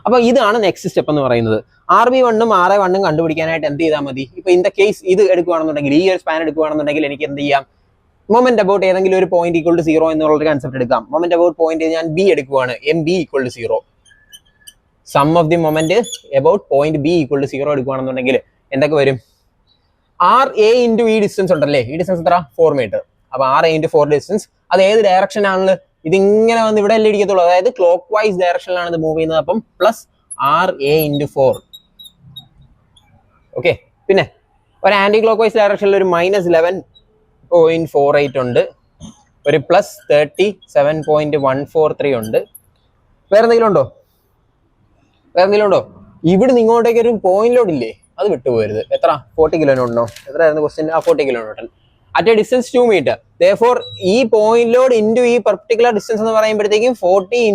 അപ്പൊ ഇതാണ് നെക്സ്റ്റ് സ്റ്റെപ്പ് എന്ന് പറയുന്നത്. ആർ ബി 1ഉം ആർ എ 1ഉം കണ്ടുപിടിക്കാനായിട്ട് എന്ത് ചെയ്താൽ മതി? ഇപ്പൊ ഇൻ ദ കേസ് ഇത് എടുക്കുകയാണെന്നുണ്ടെങ്കിൽ, ഈ ഒരു സ്പാൻ എടുക്കുകയാണെന്നുണ്ടെങ്കിൽ എനിക്ക് എന്ത് ചെയ്യാം? മൊമെന്റ് അബൌട്ട് ഏതെങ്കിലും ഒരു പോയിന്റ് = 0 എന്നുള്ള കൺസെപ്റ്റ് എടുക്കാം. മൊമെന്റ് അബൌട്ട് പോയിന്റ് ഞാൻ ബി എടുക്കുവാണ്, M B = 0. Sum of the moment about point B = 0 എടുക്കുകയാണെന്നുണ്ടെങ്കിൽ എന്തൊക്കെ വരും? ആർ എ ഇൻറ്റു ഈ ഡിസ്റ്റൻസ് ഉണ്ടല്ലേ, ഈ ഡിസ്റ്റൻസ് എത്ര? 4 മീറ്റർ. അപ്പൊ ആർ എ ഇൻറ്റു 4 ഡിസ്റ്റൻസ്, അത് ഏത് ഡയറക്ഷൻ ആണല്ലോ? ഇതിങ്ങനെ വന്ന് ഇവിടെ അല്ലേ ഇരിക്കത്തുള്ളൂ, അതായത് ക്ലോക്ക് വൈസ് ഡയറക്ഷനിലാണ് ഇത് മൂവ് ചെയ്യുന്നത്. അപ്പം plus R A into 4. Okay, പിന്നെ ഒരു ആന്റി ക്ലോക്ക് വൈസ് ഡയറക്ഷനിൽ ഒരു -11.48 ഉണ്ട്, ഒരു +37.143 ഉണ്ട്. വേറെ എന്തെങ്കിലും ഉണ്ടോ? ഇവിടെ ഇങ്ങോട്ടേക്ക് ഒരു പോയിന്റ് ലോഡ് ഇല്ലേ, അത് വിട്ടുപോകരുത്. എത്ര? 40 കിലോ ന്യൂട്ടനോ എത്രയായിരുന്നു question? 40 kilo newton at a distance 2 metre. therefore ഈ പോയിന്റ് ലോഡ് ഇൻറ്റു ഈ പെർട്ടിക്കുലർ ഡിസ്റ്റൻസ് എന്ന് പറയുമ്പോഴത്തേക്കും 40 ×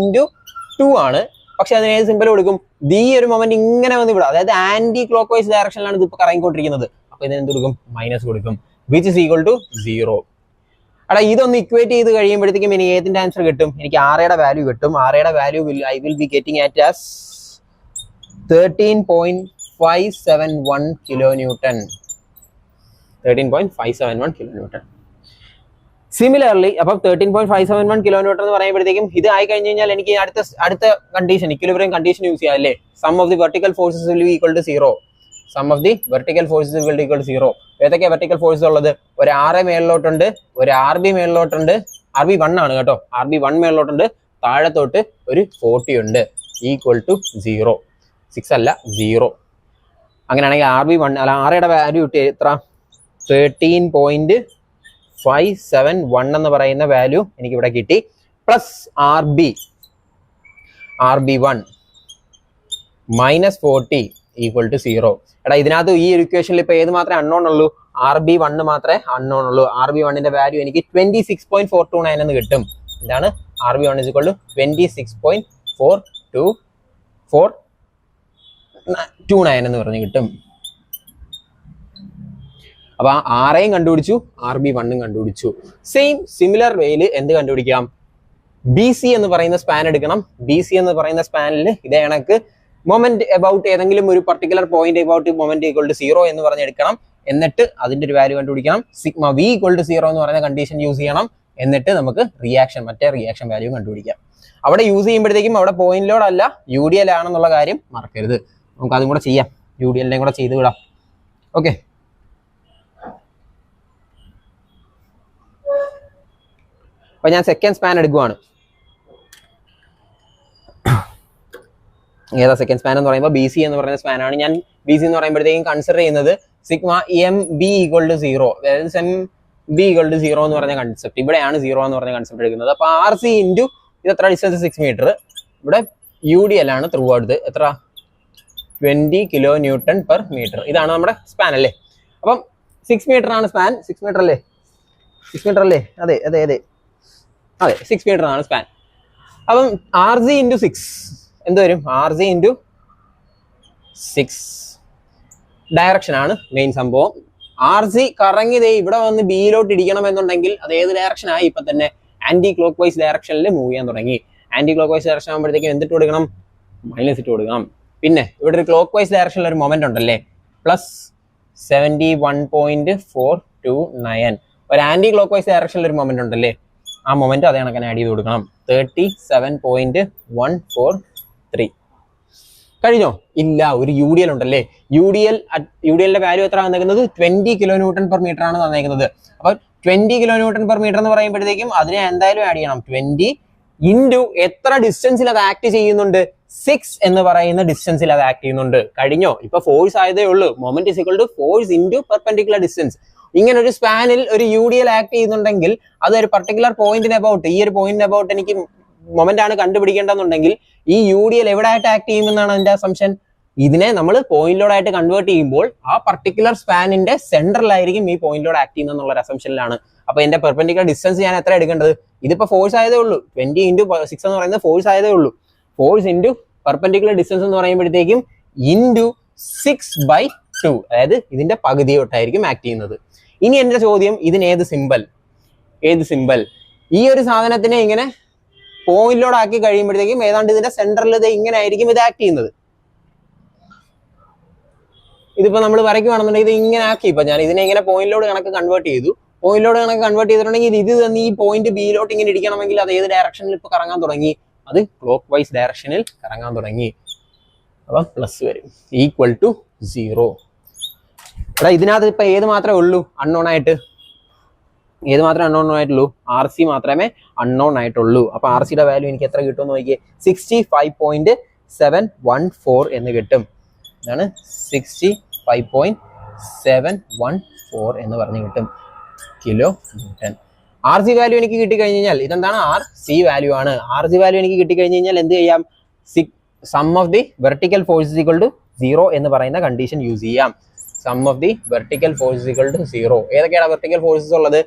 2 ആണ്. പക്ഷെ അതിന് ഏത് സിമ്പിൾ കൊടുക്കും? ഈ ഒരു മൊമെന്റ് ഇങ്ങനെ വന്ന് ഇവിടെ, അതായത് ആന്റി ക്ലോക്ക് വൈസ് ഡയറക്ഷനിലാണ് ഇത് ഇപ്പൊ കറങ്ങിക്കൊണ്ടിരിക്കുന്നത്. അപ്പൊ ഇതിന് എന്ത് കൊടുക്കും? മൈനസ് കൊടുക്കും, വിച്ച് ഇസ് ഈക്വൽ ടു 0. അടാ ഇതൊന്ന് ഇക്വേറ്റ് ചെയ്ത് കഴിയുമ്പോഴത്തേക്കും ഇനി ഏതിന്റെ ആൻസർ കിട്ടും? എനിക്ക് ആറയുടെ വാല്യൂ കിട്ടും. ആറയുടെ value I will be getting at as 13.571 kilo newton. 13.571 kilo newton. Similarly അപ്പം 13.571 കിലോ ന്യൂട്ടൺ എന്ന് പറയുമ്പോഴത്തേക്കും ഇത് ആയി കഴിഞ്ഞ് കഴിഞ്ഞാൽ എനിക്ക് അടുത്ത കണ്ടീഷൻ, ഇക്വിലിബ്രിയം കണ്ടീഷൻ യൂസ് ചെയ്യാം അല്ലേ? Sum of the vertical forces will be equal to 0. Sum of the vertical forces will be equal to 0. ഏതൊക്കെയാണ് വെർട്ടിക്കൽ ഫോഴ്സസ് ഉള്ളത്? ഒരു ആർ എ മേളിലോട്ടുണ്ട്, ഒരു ആർ ബി മേളിലോട്ടുണ്ട്. ആർ ബി 1 ആണ് കേട്ടോ. ആർ ബി 1 മേളിലോട്ടുണ്ട്, താഴത്തോട്ട് ഒരു 40 ഉണ്ട്, ഈക്വൽ ടു 0. 6 അല്ല 0. അങ്ങനെയാണെങ്കിൽ ആർ ബി 1 അല്ല ആറയുടെ വാല്യൂ കിട്ടിയ എത്ര? 13.571 എന്ന് പറയുന്ന വാല്യൂ എനിക്ക് ഇവിടെ കിട്ടി. Plus R B 1 -40 equal to 0. എടാ ഇതിനകത്ത് ഈ ഒരു ഇക്വേഷനിൽ ഇപ്പൊ ഏത് മാത്രമേ അൺനോൺ ഉള്ളൂ? ആർ ബി 1 മാത്രമേ അൺനോൺ ഉള്ളൂ. ആർ ബി 1ന്റെ വാല്യൂ എനിക്ക് 26.429 എന്ന് കിട്ടും. എന്താണ്? ആർ ബി 1 ഈക്വൽ ടു 26.429 എന്ന് പറഞ്ഞ് കിട്ടും. അപ്പൊ ആറേയും കണ്ടുപിടിച്ചു, RB1 കണ്ടുപിടിച്ചു. സിമിലർ വേയിൽ എന്ത് കണ്ടുപിടിക്കാം? BC എന്ന് പറയുന്ന സ്പാൻ എടുക്കണം. BC എന്ന് പറയുന്ന സ്പാനിൽ ഇതേ കണക്ക് മൊമെന്റ് അബൌട്ട് ഏതെങ്കിലും ഒരു particular point about moment equal to 0 എന്ന് പറഞ്ഞെടുക്കണം. എന്നിട്ട് അതിന്റെ ഒരു വാല്യൂ കണ്ടുപിടിക്കണം. സിഗ്മ V ഈക്വൽ ടു 0 എന്ന് പറയുന്ന കണ്ടീഷൻ യൂസ് ചെയ്യണം. എന്നിട്ട് നമുക്ക് മറ്റേ റിയാക്ഷൻ വാല്യൂ കണ്ടുപിടിക്കാം. അവിടെ യൂസ് ചെയ്യുമ്പോഴത്തേക്കും അവിടെ പോയിന്റ് ലോഡ് അല്ല UDL ആണെന്നുള്ള കാര്യം മറക്കരുത്. നമുക്ക് അതും കൂടെ ചെയ്യാം, UDL കൂടെ ചെയ്ത് വിടാം. ഓക്കെ, അപ്പൊ ഞാൻ സെക്കൻഡ് സ്പാൻ എടുക്കുവാണ്. ഏതാ സെക്കൻഡ് സ്പാൻ എന്ന് പറയുമ്പോൾ BC എന്ന് പറയുന്ന സ്പാനാണ്. ഞാൻ BC എന്ന് പറയുമ്പോഴത്തേക്കും കൺസിഡർ ചെയ്യുന്നത് സിഗ്മ MB ഈക്വൽ ടു 0, അതായത് MB ഈക്വൽ ടു 0 എന്ന് പറഞ്ഞ കൺസെപ്റ്റ്. ഇവിടെയാണ് 0 എന്ന് പറഞ്ഞ കൺസെപ്റ്റ് എടുക്കുന്നത്. അപ്പൊ RC ഇൻറ്റു ഇത് എത്ര ഡിസ്റ്റൻസ്? 6 മീറ്റർ. ഇവിടെ UDL ആണ് ത്രൂ ഔട്ട്. എത്ര? 20 കിലോ ന്യൂട്ടൺ പെർ മീറ്റർ. ഇതാണ് നമ്മുടെ സ്പാൻ അല്ലേ? അപ്പം 6 മീറ്റർ ആണ് സ്പാൻ. 6 മീറ്റർ അല്ലേ? 6 മീറ്റർ അല്ലേ? അതെ അതെ അതെ അതെ, 6 മീറ്റർ ആണ് സ്പാൻ. അപ്പം RC ഇൻറ്റു 6 എന്ത് വരും? RC ഇൻറ്റു 6 ഡയറക്ഷൻ ആണ് മെയിൻ സംഭവം. RC കറങ്ങി ഇവിടെ വന്ന് ബിയിലോട്ട് ഇടിക്കണം എന്നുണ്ടെങ്കിൽ അത് ഏത് ഡയറക്ഷൻ ആയി? ഇപ്പൊ തന്നെ ആന്റി ക്ലോക്ക് വൈസ് ഡയറക്ഷനിൽ മൂവ് ചെയ്യാൻ തുടങ്ങി. ആന്റി ക്ലോക്ക് വൈസ് ഡയറക്ഷൻ ആകുമ്പോഴത്തേക്കും എന്തിട്ട് കൊടുക്കണം? മൈനസ് ഇട്ട് കൊടുക്കണം. പിന്നെ ഇവിടെ ഒരു ക്ലോക്ക് വൈസ് ഡയറക്ഷനിൽ ഒരു മൊമെന്റ് ഉണ്ടല്ലേ, പ്ലസ് 71.429. ഒരു ആന്റി ക്ലോക്ക് വൈസ് ഡയറക്ഷനിൽ ഒരു മൊമെന്റ് ഉണ്ടല്ലേ, ആ മൊമെന്റ് അതേ കണക്കിന് ആഡ് ചെയ്ത് കൊടുക്കണം. 37.143. കഴിഞ്ഞോ? ഇല്ല, ഒരു UDL ഉണ്ടല്ലേ. UDLന്റെ വാല്യൂ എത്ര തന്നേക്കുന്നത്? 20 കിലോ ന്യൂട്ടൺ പെർ മീറ്റർ ആണ് തന്നേക്കുന്നത്. അപ്പൊ 20 കിലോ ന്യൂട്ടൺ പെർ മീറ്റർ എന്ന് പറയുമ്പോഴത്തേക്കും അതിനെ എന്തായാലും ആഡ് ചെയ്യണം. 20 ഇൻറ്റു എത്ര ഡിസ്റ്റൻസിൽ അത് ആക്ട് ചെയ്യുന്നുണ്ട്? 6 എന്ന് പറയുന്ന ഡിസ്റ്റൻസിൽ അത് ആക്ട് ചെയ്യുന്നുണ്ട്. കഴിഞ്ഞോ? ഇപ്പൊ ഫോഴ്സ് ആയതേ ഉള്ളൂ. Moment is equal to force into perpendicular distance. ഇങ്ങനെ ഒരു സ്പാനിൽ ഒരു UDL ആക്ട് ചെയ്യുന്നുണ്ടെങ്കിൽ അത് ഒരു പർട്ടിക്കുലർ പോയിന്റിന് അബൌട്ട്, ഈ ഒരു പോയിന്റിന് അബൌട്ട് എനിക്ക് മൊമെന്റ് ആണ് കണ്ടുപിടിക്കേണ്ടതെന്നുണ്ടെങ്കിൽ ഈ UDL എവിടെ ആയിട്ട് ആക്ട് ചെയ്യുമെന്നാണ് അതിന്റെ അസംഷൻ. ഇതിനെ നമ്മൾ പോയിന്റ് ലോഡ് ആയിട്ട് കൺവേർട്ട് ചെയ്യുമ്പോൾ ആ പർട്ടിക്കുലർ സ്പാനിന്റെ സെന്ററിലായിരിക്കും ഈ പോയിന്റ് ലോഡ് ആക്ട് ചെയ്യുന്നത് എന്നുള്ള അസംഷനിലാണ്. അപ്പൊ എന്റെ പെർപെൻഡിക്കുലർ ഡിസ്റ്റൻസ് ഞാൻ എത്ര എടുക്കേണ്ടത്? ഇതിപ്പോ ഫോഴ്സ് ആയതേ ഉള്ളൂ. 20 ഇൻറ്റു 6 എന്ന് പറയുന്നത് ഫോഴ്സ് ആയതേ ഉള്ളൂ. ഫോഴ്സ് ഇൻറ്റു പെർപെൻഡിക്കുലർ ഡിസ്റ്റൻസ് എന്ന് പറയുമ്പോഴത്തേക്കും ഇൻറ്റു 6/2, അതായത് ഇതിന്റെ പകുതിയോട്ടായിരിക്കും ആക്ട് ചെയ്യുന്നത്. ഇനി എന്റെ ചോദ്യം, ഇതിന് ഏത് സിമ്പൽ? ഈ ഒരു സാധനത്തിനെ ഇങ്ങനെ പോയിന്റ് ലോഡ് ആക്കി കഴിയുമ്പോഴത്തേക്കും ഏതാണ്ട് ഇതിന്റെ സെന്ററിൽ ഇത് ഇങ്ങനെ ആയിരിക്കും ഇത് ആക്ട് ചെയ്യുന്നത്. ഇതിപ്പോ നമ്മൾ വരയ്ക്കുകയാണെന്നുണ്ടെങ്കിൽ ഇത് ഇങ്ങനെ ആക്കി. ഇപ്പൊ ഞാൻ ഇതിനെ ഇങ്ങനെ പോയിന്റ് ലോഡ് കണക്ക് കൺവേർട്ട് ചെയ്തു. പോയിന്റ് ലോഡ് കണക്ക് കൺവേർട്ട് ചെയ്തിട്ടുണ്ടെങ്കിൽ ഇത് തന്നെ ഈ പോയിന്റ് ബിയിലോട്ട് ഇങ്ങനെ ഇരിക്കണമെങ്കിൽ അത് ഏത് ഡയറക്ഷനിൽ ഇപ്പൊ കറങ്ങാൻ തുടങ്ങി? അത് ക്ലോക്ക് വൈസ് ഡയറക്ഷനിൽ കറങ്ങാൻ തുടങ്ങി. അപ്പം പ്ലസ് വരും, ഈക്വൽ ടു 0. എടാ ഇതിനകത്ത് ഇപ്പൊ ഏത് മാത്രമേ ഉള്ളൂ അൺനോൺ ആയിട്ട്? ഏത് മാത്രമേ അൺനോൺ ആയിട്ടുള്ളൂ? RC മാത്രമേ അൺനോൺ ആയിട്ടുള്ളൂ. അപ്പൊ RCയുടെ വാല്യൂ എനിക്ക് എത്ര കിട്ടുമെന്ന് നോക്കിയേ. 65.714 എന്ന് കിട്ടും. ഇതാണ് 65.714 എന്ന് പറഞ്ഞ് കിട്ടും കിലോ ന്യൂട്ടൺ. RC വാല്യൂ എനിക്ക് കിട്ടിക്കഴിഞ്ഞാൽ ഇതെന്താണ്? RC വാല്യൂ ആണ്. RC വാല്യൂ എനിക്ക് കിട്ടിക്കഴിഞ്ഞാൽ എന്ത് ചെയ്യാം? Sum of the vertical force equal to 0 എന്ന് പറയുന്ന കണ്ടീഷൻ യൂസ് ചെയ്യാം. Sum of the vertical force equal to 0. ഏതൊക്കെയാണ് വെർട്ടിക്കൽ ഫോഴ്സസ് ഉള്ളത്?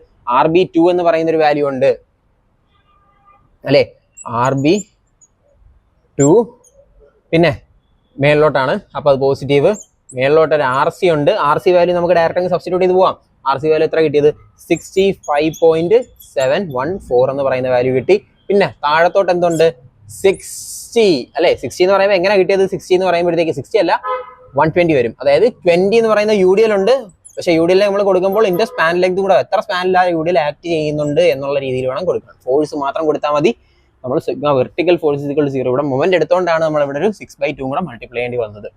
RB2 എന്ന് പറയുന്ന ഒരു വാല്യൂ ഉണ്ട് അല്ലെ, RB2. പിന്നെ മേളിലോട്ടാണ്, അപ്പൊ അത് പോസിറ്റീവ്. മേളിലോട്ട് ഒരു RC ഉണ്ട്. RC വാല്യൂ നമുക്ക് ഡയറക്റ്റ് സബ്സ്റ്റിറ്റ്യൂട്ട് ചെയ്ത് പോവാം. RC വാല്യൂ എത്ര കിട്ടിയത്? 65.714 എന്ന് പറയുന്ന വാല്യൂ കിട്ടി. പിന്നെ താഴത്തോട്ട് എന്തുണ്ട്? 60 അല്ലെ. 60 എന്ന് പറയുമ്പോൾ എങ്ങനെ കിട്ടിയത്? 60 എന്ന് പറയുമ്പോഴത്തേക്ക് 60 അല്ല 120 വരും. അതായത് 20 എന്ന് പറയുന്ന UDL ഉണ്ട്. പക്ഷെ UDL നമ്മൾ കൊടുക്കുമ്പോൾ ഇതിന്റെ സ്പാൻ ലെങ്ത് കൂടെ എത്ര സ്പാനിലാണ് UDL ആക്ട് ചെയ്യുന്നുണ്ട് എന്നുള്ള രീതിയിൽ വേണം കൊടുക്കണം. ഫോഴ്സ് മാത്രം കൊടുത്താൽ മതി. നമ്മൾ വെർട്ടിക്കൽ ഫോഴ്സ് ഈക്വൽ ടു 0. ഇവിടെ മൊമെന്റ് എടുത്തുകൊണ്ടാണ് നമ്മൾ ഇവിടെ ഒരു 6/2 കൂടെ മൾട്ടിപ്ലൈ ചെയ്യേണ്ടി വന്നത്.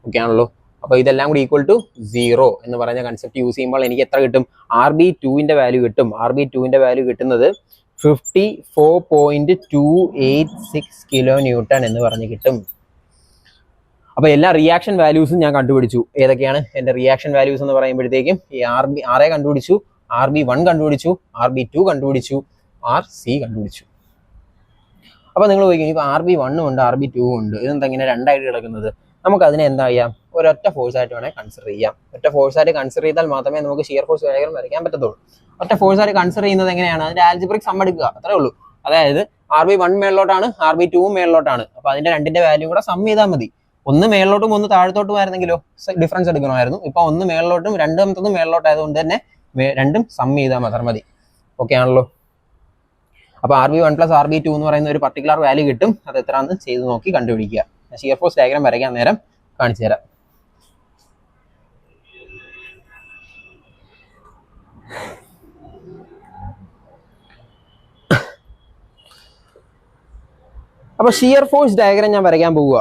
ഓക്കെ ആണല്ലോ. അപ്പൊ ഇതെല്ലാം കൂടി ഈക്വൽ ടു 0 എന്ന് പറഞ്ഞ കൺസെപ്റ്റ് യൂസ് ചെയ്യുമ്പോൾ എനിക്ക് എത്ര കിട്ടും? RB2ന്റെ വാല്യൂ കിട്ടും. RB2ന്റെ വാല്യൂ കിട്ടുന്നത് 54.286 കിലോ ന്യൂട്ടൺ എന്ന് പറഞ്ഞ് കിട്ടും. അപ്പൊ എല്ലാ റിയാക്ഷൻ വാല്യൂസും ഞാൻ കണ്ടുപിടിച്ചു. ഏതൊക്കെയാണ് എന്റെ റിയാക്ഷൻ വാല്യൂസ് എന്ന് പറയുമ്പോഴത്തേക്കും ഈ RA കണ്ടുപിടിച്ചു, RB1 കണ്ടുപിടിച്ചു, RB2 കണ്ടുപിടിച്ചു, RC കണ്ടുപിടിച്ചു. അപ്പൊ നിങ്ങൾ ചോദിക്കും, ഇപ്പൊ RB1 ഉണ്ട് RB2 ഉണ്ട്, ഇതെന്താ ഇങ്ങനെ രണ്ടായിട്ട് കിടക്കുന്നത്? നമുക്ക് അതിനെ എന്താ ചെയ്യാം? ഒരൊറ്റ ഫോഴ്സ് ആയിട്ട് വേണേൽ കൺസിഡർ ചെയ്യാം. ഒറ്റ ഫോഴ്സ് ആയിട്ട് കൺസിഡർ ചെയ്താൽ മാത്രമേ നമുക്ക് ഷിയർ ഫോഴ്സ് ഡയഗ്രം വരയ്ക്കാൻ പറ്റത്തുള്ളൂ. ഒറ്റ ഫോഴ്സ് ആയിട്ട് കൺസിഡർ ചെയ്യുന്നത് എങ്ങനെയാണ്? അതിന്റെ ആൽജിബ്രിക് സം എടുക്കുക, അത്രേ ഉള്ളൂ. അതായത് RB1 മേളിലോട്ടാണ്, RB2 മേളിലോട്ടാണ്. അപ്പൊ അതിന്റെ രണ്ടിന്റെ വാല്യൂ കൂടെ സം ചെയ്താൽ മതി. ഒന്ന് മേളിലോട്ടും ഒന്ന് താഴത്തോട്ടും ആയിരുന്നെങ്കിലോ ഡിഫറൻസ് എടുക്കണമായിരുന്നു. ഇപ്പൊ ഒന്ന് മേളിലോട്ടും രണ്ടാമത്തതും മേളിലോട്ടും ആയതുകൊണ്ട് തന്നെ രണ്ടും സം ചെയ്താൽ മാത്രം മതി. ഓക്കെ ആണല്ലോ. അപ്പൊ RB1 + RB2 എന്ന് പറയുന്ന ഒരു പർട്ടിക്കുലർ വാല്യൂ കിട്ടും. അത് എത്രയാണെന്ന് ചെയ്ത് നോക്കി കണ്ടുപിടിക്കുക. ഷിയർ ഫോഴ്സ് ഡയഗ്രാം വരയ്ക്കാൻ നേരം കാണിച്ചു തരാം. അപ്പൊ ഷിയർ ഫോഴ്സ് ഡയഗ്രാം ഞാൻ വരയ്ക്കാൻ പോവുക.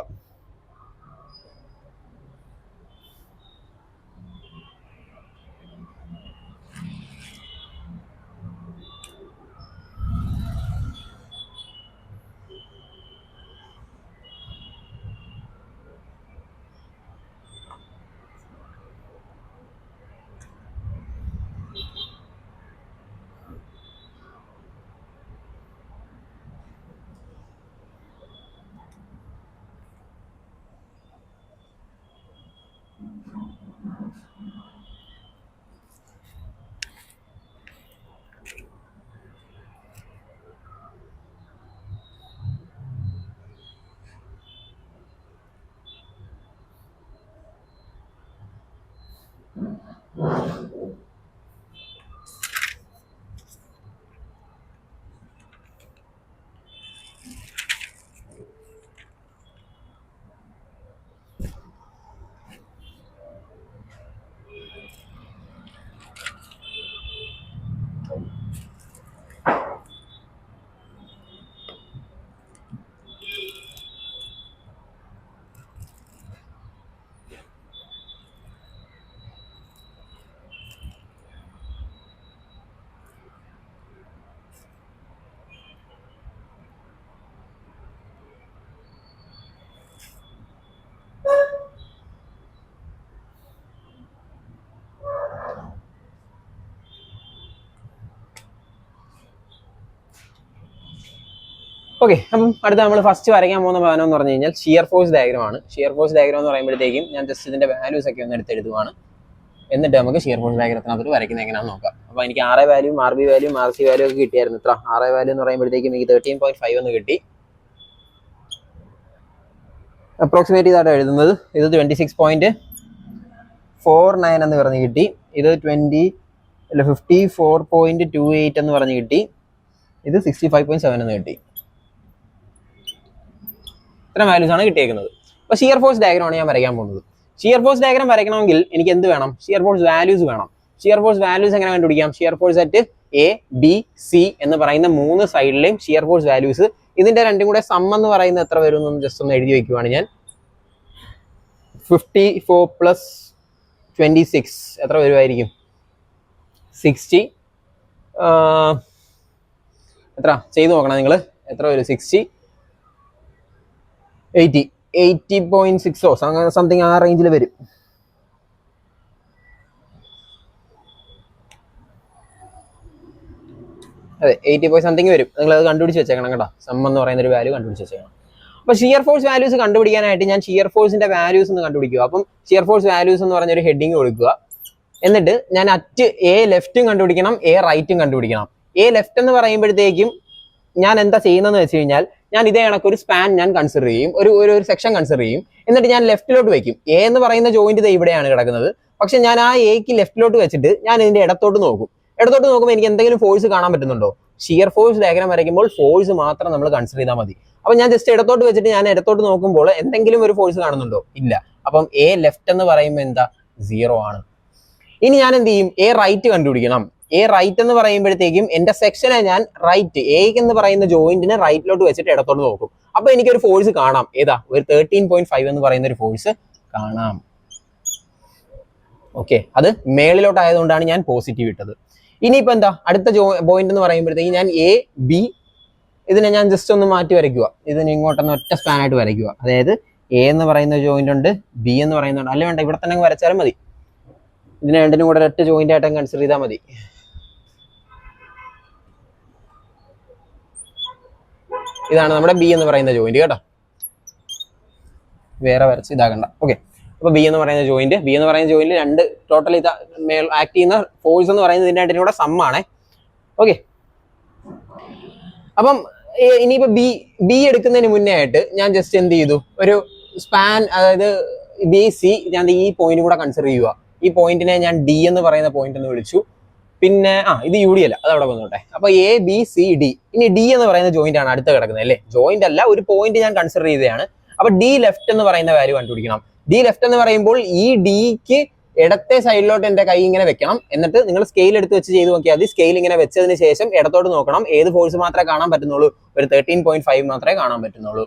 ഓക്കെ, അപ്പം അടുത്ത നമ്മൾ ഫസ്റ്റ് വരയ്ക്കാൻ പോകുന്ന സാധനം എന്ന് പറഞ്ഞു കഴിഞ്ഞാൽ ഷിയർ ഫോഴ്സ് ഡയഗ്രാം ആണ്. ഷിയർ ഫോഴ്സ് ഡയഗ്രാം എന്ന് പറയുമ്പോഴത്തേക്കും ഞാൻ ജസ്റ്റ് ഇതിന്റെ വാല്യൂസ് ഒക്കെ ഒന്ന് എടുത്തെഴുതുവാണ്. എന്നിട്ട് നമുക്ക് ഷിയർ ഫോഴ്സ് ഡയഗ്രത്തിനകത്ത് വരയ്ക്കുന്നത് എങ്ങനെയാണെന്ന് നോക്കാം. അപ്പോൾ എനിക്ക് RA വാല്യൂം RB വാല്യൂം RC വാല്യൂ ഒക്കെ കിട്ടിയായിരുന്നു. ഇത്ര RA വാല്യൂ എന്ന് പറയുമ്പോഴത്തേക്കും എനിക്ക് 13.5 എന്ന് കിട്ടി. അപ്രോക്സിമേറ്റ് ചെയ്താണ് എഴുതുന്നത്. ഇത് 26.49 എന്ന് പറഞ്ഞ് കിട്ടി. ഇത് 54.28 എന്ന് പറഞ്ഞ് കിട്ടി. ഇത് 65.7 എന്ന് കിട്ടി. ഇത്ര വാല്യൂസ് ആണ് കിട്ടിയേക്കുന്നത്. അപ്പോൾ ഷിയർ ഫോഴ്സ് ഡയഗ്രാം ആണ് ഞാൻ വരയ്ക്കാൻ പോകുന്നത്. ഷിയർ ഫോഴ്സ് ഡയഗ്രാം വരയ്ക്കണമെങ്കിൽ എനിക്ക് എന്ത് വേണം? ഷിയർ ഫോഴ്സ് വാല്യൂസ് വേണം. ഷിയർ ഫോഴ്സ് വാല്യൂസ് എങ്ങനെ കണ്ടുപിടിക്കാം? Shear force at A, B, C എന്ന് പറയുന്ന 3 സൈഡിലെയും ഷിയർ ഫോഴ്സ് വാല്യൂസ്, ഇതിന്റെ രണ്ടും കൂടെ സം എന്ന് പറയുന്നത് എത്ര വരും എന്ന് ജസ്റ്റ് ഒന്ന് എഴുതി വെക്കുവാണ് ഞാൻ. 54 + 26 എത്ര വരുമായിരിക്കും? 60. എത്ര ചെയ്ത് നോക്കണം നിങ്ങൾ, എത്ര വരും? 60, 80, 80.6 സംതിങ് ആ റേഞ്ചിൽ വരും. അതെ, 80 വരും. നിങ്ങൾ അത് കണ്ടുപിടിച്ച് വെച്ചേക്കണം കേട്ടോ. സം എന്ന് പറയുന്ന ഒരു വാല്യൂ കണ്ടുപിടിച്ച് വെച്ചേക്കണം. അപ്പൊ ഷിയർ ഫോഴ്സ് വാല്യൂസ് കണ്ടുപിടിക്കാനായിട്ട് ഞാൻ ഷിയർ ഫോഴ്സിന്റെ വാല്യൂസ് ഒന്ന് കണ്ടുപിടിക്കുക. അപ്പം ഷിയർ ഫോഴ്സ് വാല്യൂസ് എന്ന് പറഞ്ഞൊരു ഹെഡിങ് കൊടുക്കുക. എന്നിട്ട് ഞാൻ അറ്റ് A ലെഫ്റ്റും കണ്ടുപിടിക്കണം, A റൈറ്റും കണ്ടുപിടിക്കണം. A ലെഫ്റ്റ് എന്ന് പറയുമ്പോഴത്തേക്കും ഞാൻ എന്താ ചെയ്യുന്നതെന്ന് വെച്ച് കഴിഞ്ഞാൽ, ഞാൻ ഇതേ കണക്ക് ഒരു സ്പാൻ ഞാൻ കൺസിഡർ ചെയ്യും, ഒരു സെക്ഷൻ കൺസിഡർ ചെയ്യും. എന്നിട്ട് ഞാൻ ലെഫ്റ്റിലോട്ട് വെക്കും. A എന്ന് പറയുന്ന ജോയിന്റ് ഇത് ഇവിടെയാണ് കിടക്കുന്നത്. പക്ഷെ ഞാൻ ആ Aക്ക് ലെഫ്റ്റിലോട്ട് വെച്ചിട്ട് ഞാൻ ഇതിന്റെ ഇടത്തോട്ട് നോക്കും. ഇടത്തോട്ട് നോക്കുമ്പോൾ എനിക്ക് എന്തെങ്കിലും ഫോഴ്സ് കാണാൻ പറ്റുന്നുണ്ടോ? ഷിയർ ഫോഴ്സ് ഡയഗ്രാം വരയ്ക്കുമ്പോൾ ഫോഴ്സ് മാത്രം നമ്മൾ കൺസിഡർ ചെയ്താൽ മതി. അപ്പൊ ഞാൻ ജസ്റ്റ് ഇടത്തോട്ട് വെച്ചിട്ട് ഞാൻ ഇടത്തോട്ട് നോക്കുമ്പോൾ എന്തെങ്കിലും ഒരു ഫോഴ്സ് കാണുന്നുണ്ടോ? ഇല്ല. അപ്പം A ലെഫ്റ്റ് എന്ന് പറയുമ്പോൾ എന്താ? 0 ആണ്. ഇനി ഞാൻ എന്ത് ചെയ്യും? A റൈറ്റ് കണ്ടുപിടിക്കണം. A റൈറ്റ് എന്ന് പറയുമ്പോഴത്തേക്കും എന്റെ സെക്ഷനെ ഞാൻ റൈറ്റ് A എന്ന് പറയുന്ന ജോയിന്റിനെ റൈറ്റിലോട്ട് വെച്ചിട്ട് ഇടത്തോട്ട് നോക്കും. അപ്പൊ എനിക്കൊരു ഫോഴ്സ് കാണാം. ഏതാ? ഒരു 13.5 എന്ന് പറയുന്ന ഒരു ഫോഴ്സ് കാണാം. ഓക്കെ, അത് മേളിലോട്ടായതുകൊണ്ടാണ് ഞാൻ പോസിറ്റീവ് ഇട്ടത്. ഇനിയിപ്പോ എന്താ അടുത്ത പോയിന്റ് എന്ന് പറയുമ്പോഴത്തേക്ക് ഞാൻ A, B ഇതിനെ ഞാൻ ജസ്റ്റ് ഒന്ന് മാറ്റി വരയ്ക്കുക. ഇതിന് ഇങ്ങോട്ടൊന്ന് ഒറ്റ സ്പാൻ ആയിട്ട് വരയ്ക്കുക. അതായത് A എന്ന് പറയുന്ന ജോയിന്റ് ഉണ്ട്, B എന്ന് പറയുന്നുണ്ട്. അല്ല വേണ്ട, ഇവിടെ തന്നെ വരച്ചാലും മതി. ഇതിനെ രണ്ടിനും കൂടെ ഒറ്റ ജോയിന്റ് ആയിട്ട് കൺസിഡർ ചെയ്താൽ മതി. ഇതാണ് നമ്മുടെ B എന്ന് പറയുന്ന ജോയിന്റ് കേട്ടോ. വേറെ വരച്ച് ഇതാകണ്ട. ഓക്കെ, അപ്പൊ B എന്ന് പറയുന്ന ജോയിന്റ് രണ്ട് ടോട്ടൽ ഇത് ആക്ട് ചെയ്യുന്ന ഫോഴ്സ് എന്ന് പറയുന്നത് ഇതിന്റെ രണ്ടിനും കൂടെ സം ആണ്. ഓക്കെ, അപ്പം ഇനിയിപ്പോ ബി എടുക്കുന്നതിന് മുന്നേ ആയിട്ട് ഞാൻ ജസ്റ്റ് എന്ത് ചെയ്തു? ഒരു സ്പാൻ, അതായത് ബി സി, ഞാൻ ഈ പോയിന്റ് കൂടെ കൺസിഡർ ചെയ്യുക. ഈ പോയിന്റിനെ ഞാൻ ഡി എന്ന് പറയുന്ന പോയിന്റ് എന്ന് വിളിച്ചു. പിന്നെ ഇത് യു ഡി അല്ല, അത് അവിടെ വന്നോട്ടെ. അപ്പൊ എ ബി സി ഡി. ഇനി ഡി എന്ന് പറയുന്ന ജോയിന്റ് ആണ് അടുത്ത് കിടക്കുന്നത് അല്ലേ. ജോയിന്റ് അല്ല, ഒരു പോയിന്റ് ഞാൻ കൺസിഡർ ചെയ്തതാണ്. അപ്പൊ ഡി ലെഫ്റ്റ് എന്ന് പറയുന്ന വാല്യൂ കണ്ടുപിടിക്കണം. ഡി ലെഫ്റ്റ് എന്ന് പറയുമ്പോൾ ഈ ഡിക്ക് ഇടത്തെ സൈഡിലോട്ട് എന്റെ കൈ ഇങ്ങനെ വെക്കണം. എന്നിട്ട് നിങ്ങൾ സ്കെയിൽ എടുത്ത് വെച്ച് ചെയ്ത് നോക്കിയാൽ മതി. സ്കെയിൽ ഇങ്ങനെ വെച്ചതിന് ശേഷം ഇടത്തോട്ട് നോക്കണം. ഏത് ഫോഴ്സ് മാത്രമേ കാണാൻ പറ്റുന്നുള്ളൂ? ഒരു 13.5 മാത്രമേ കാണാൻ പറ്റുന്നുള്ളൂ.